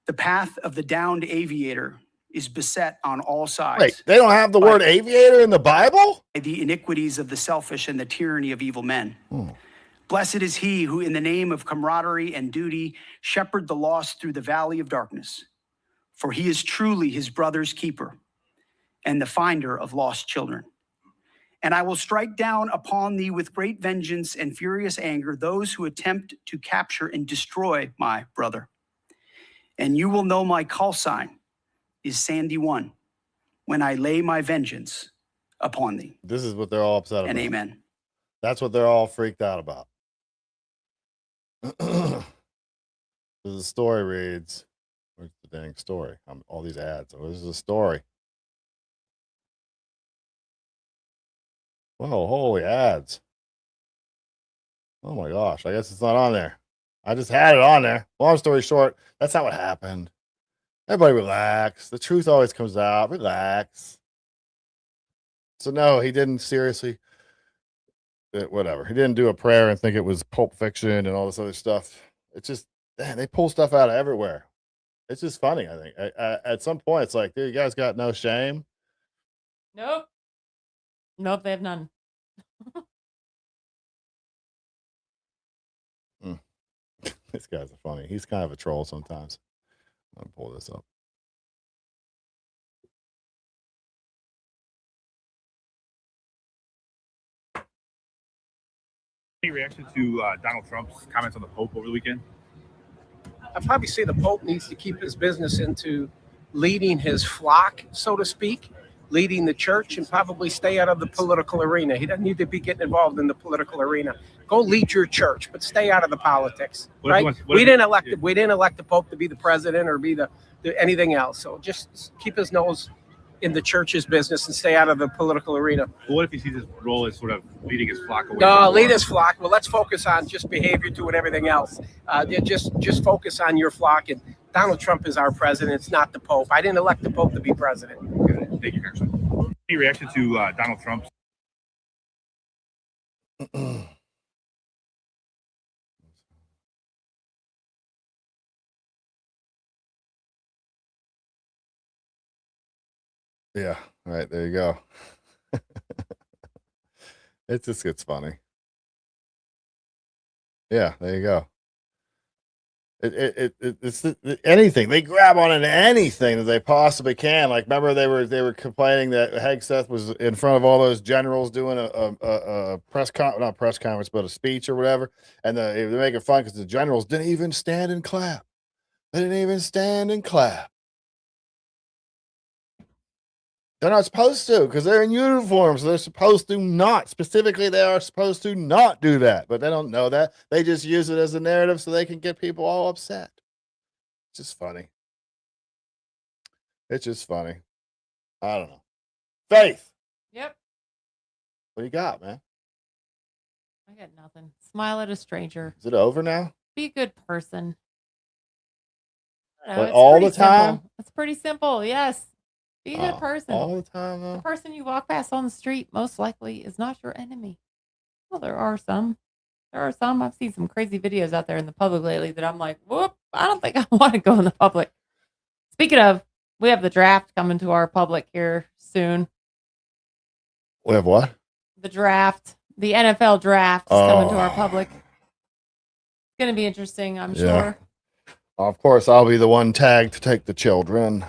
The path of the downed aviator is beset on all sides. Wait, they don't have the word aviator in the Bible? The iniquities of the selfish and the tyranny of evil men. Blessed is he who, in the name of camaraderie and duty, shepherd the lost through the valley of darkness. For he is truly his brother's keeper and the finder of lost children. And I will strike down upon thee with great vengeance and furious anger those who attempt to capture and destroy my brother. And you will know my call sign is Sandy 1 when I lay my vengeance upon thee. This is what they're all upset about. And amen. That's what they're all freaked out about. The story reads, where's the dang story? All these ads. Oh, this is a story. Whoa, holy ads. Oh my gosh, I guess it's not on there. I just had it on there. Long story short, that's not what happened. Everybody relax. The truth always comes out. Relax. So no, he didn't seriously. Whatever. He didn't do a prayer and think it was Pulp Fiction and all this other stuff. It's just, man, they pull stuff out of everywhere. It's just funny, I think. At some point, it's like, dude, you guys got no shame. Nope. Nope, they have none. This guy's funny. He's kind of a troll sometimes. I'm going to pull this up. Any reaction to Donald Trump's comments on the Pope over the weekend? I probably say the Pope needs to keep his business into leading his flock, so to speak, leading the church, and probably stay out of the political arena. He doesn't need to be getting involved in the political arena. Go lead your church, but stay out of the politics. Right? We didn't elect the Pope to be the president or be the anything else. So just keep his nose in the church's business and stay out of the political arena. But what if he sees his role as sort of leading his flock away? No, lead his flock. Well, let's focus on just behavior to and everything else. Just focus on your flock. And Donald Trump is our president. It's not the Pope. I didn't elect the Pope to be president. Thank you, Congressman. Any reaction to Donald Trump's Yeah. All right. There you go. It just gets funny. Yeah. There you go. It's anything they grab on into anything that they possibly can. Like, remember they were complaining that Hegseth was in front of all those generals doing a not press conference, but a speech or whatever, and they're making fun because the generals didn't even stand and clap. They didn't even stand and clap. They're not supposed to because they're in uniform, so they're supposed to not. Specifically, they are supposed to not do that, but they don't know that. They just use it as a narrative so they can get people all upset. It's just funny. It's just funny. I don't know. Faith, Yep. what do you got, man? I got nothing. Smile at a stranger. Is it over now? Be a good person. I don't know, But it's all pretty the time? simple. It's pretty simple. Yes. Be a good person. All the time, The though? person you walk past on the street most likely is not your enemy. Well, there are some. I've seen some crazy videos out there in the public lately that I'm like, whoop, I don't think I want to go in the public. Speaking of, we have the draft coming to our public here soon. We have what? The draft, the NFL draft is coming to our public. It's going to be interesting, I'm sure. Of course, I'll be the one tagged to take the children.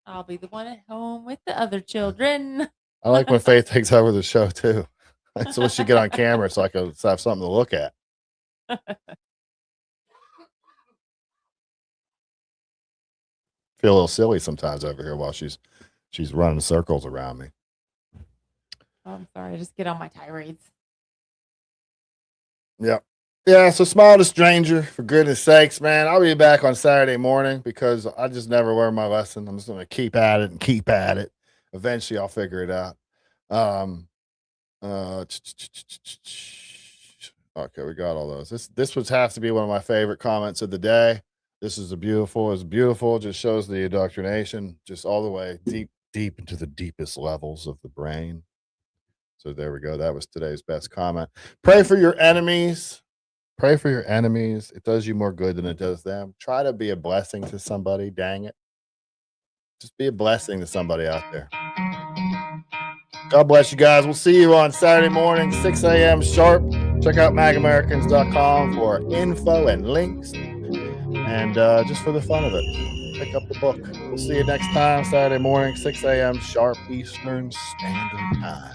I'll be the one at home with the other children. I like when Faith takes over the show, too. So when she get on camera, so I can have something to look at. Feel a little silly sometimes over here while she's running circles around me. Oh, I'm sorry. I just get on my tirades. Yep. Yeah, so smile at a stranger, for goodness sakes, man. I'll be back on Saturday morning because I just never learned my lesson. I'm just going to keep at it and keep at it. Eventually, I'll figure it out. Okay, we got all those. This would have to be one of my favorite comments of the day. This is beautiful. It's beautiful. It just shows the indoctrination just all the way deep into the deepest levels of the brain. So there we go. That was today's best comment. Pray for your enemies. Pray for your enemies. It does you more good than it does them. Try to be a blessing to somebody. Dang it. Just be a blessing to somebody out there. God bless you guys. We'll see you on Saturday morning, 6 a.m. sharp. Check out MagAmericans.com for info and links. And just for the fun of it, pick up the book. We'll see you next time, Saturday morning, 6 a.m. sharp Eastern Standard Time.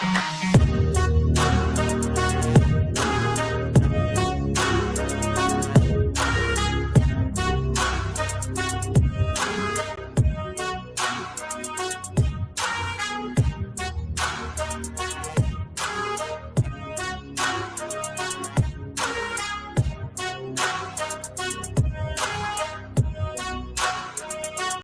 Bye.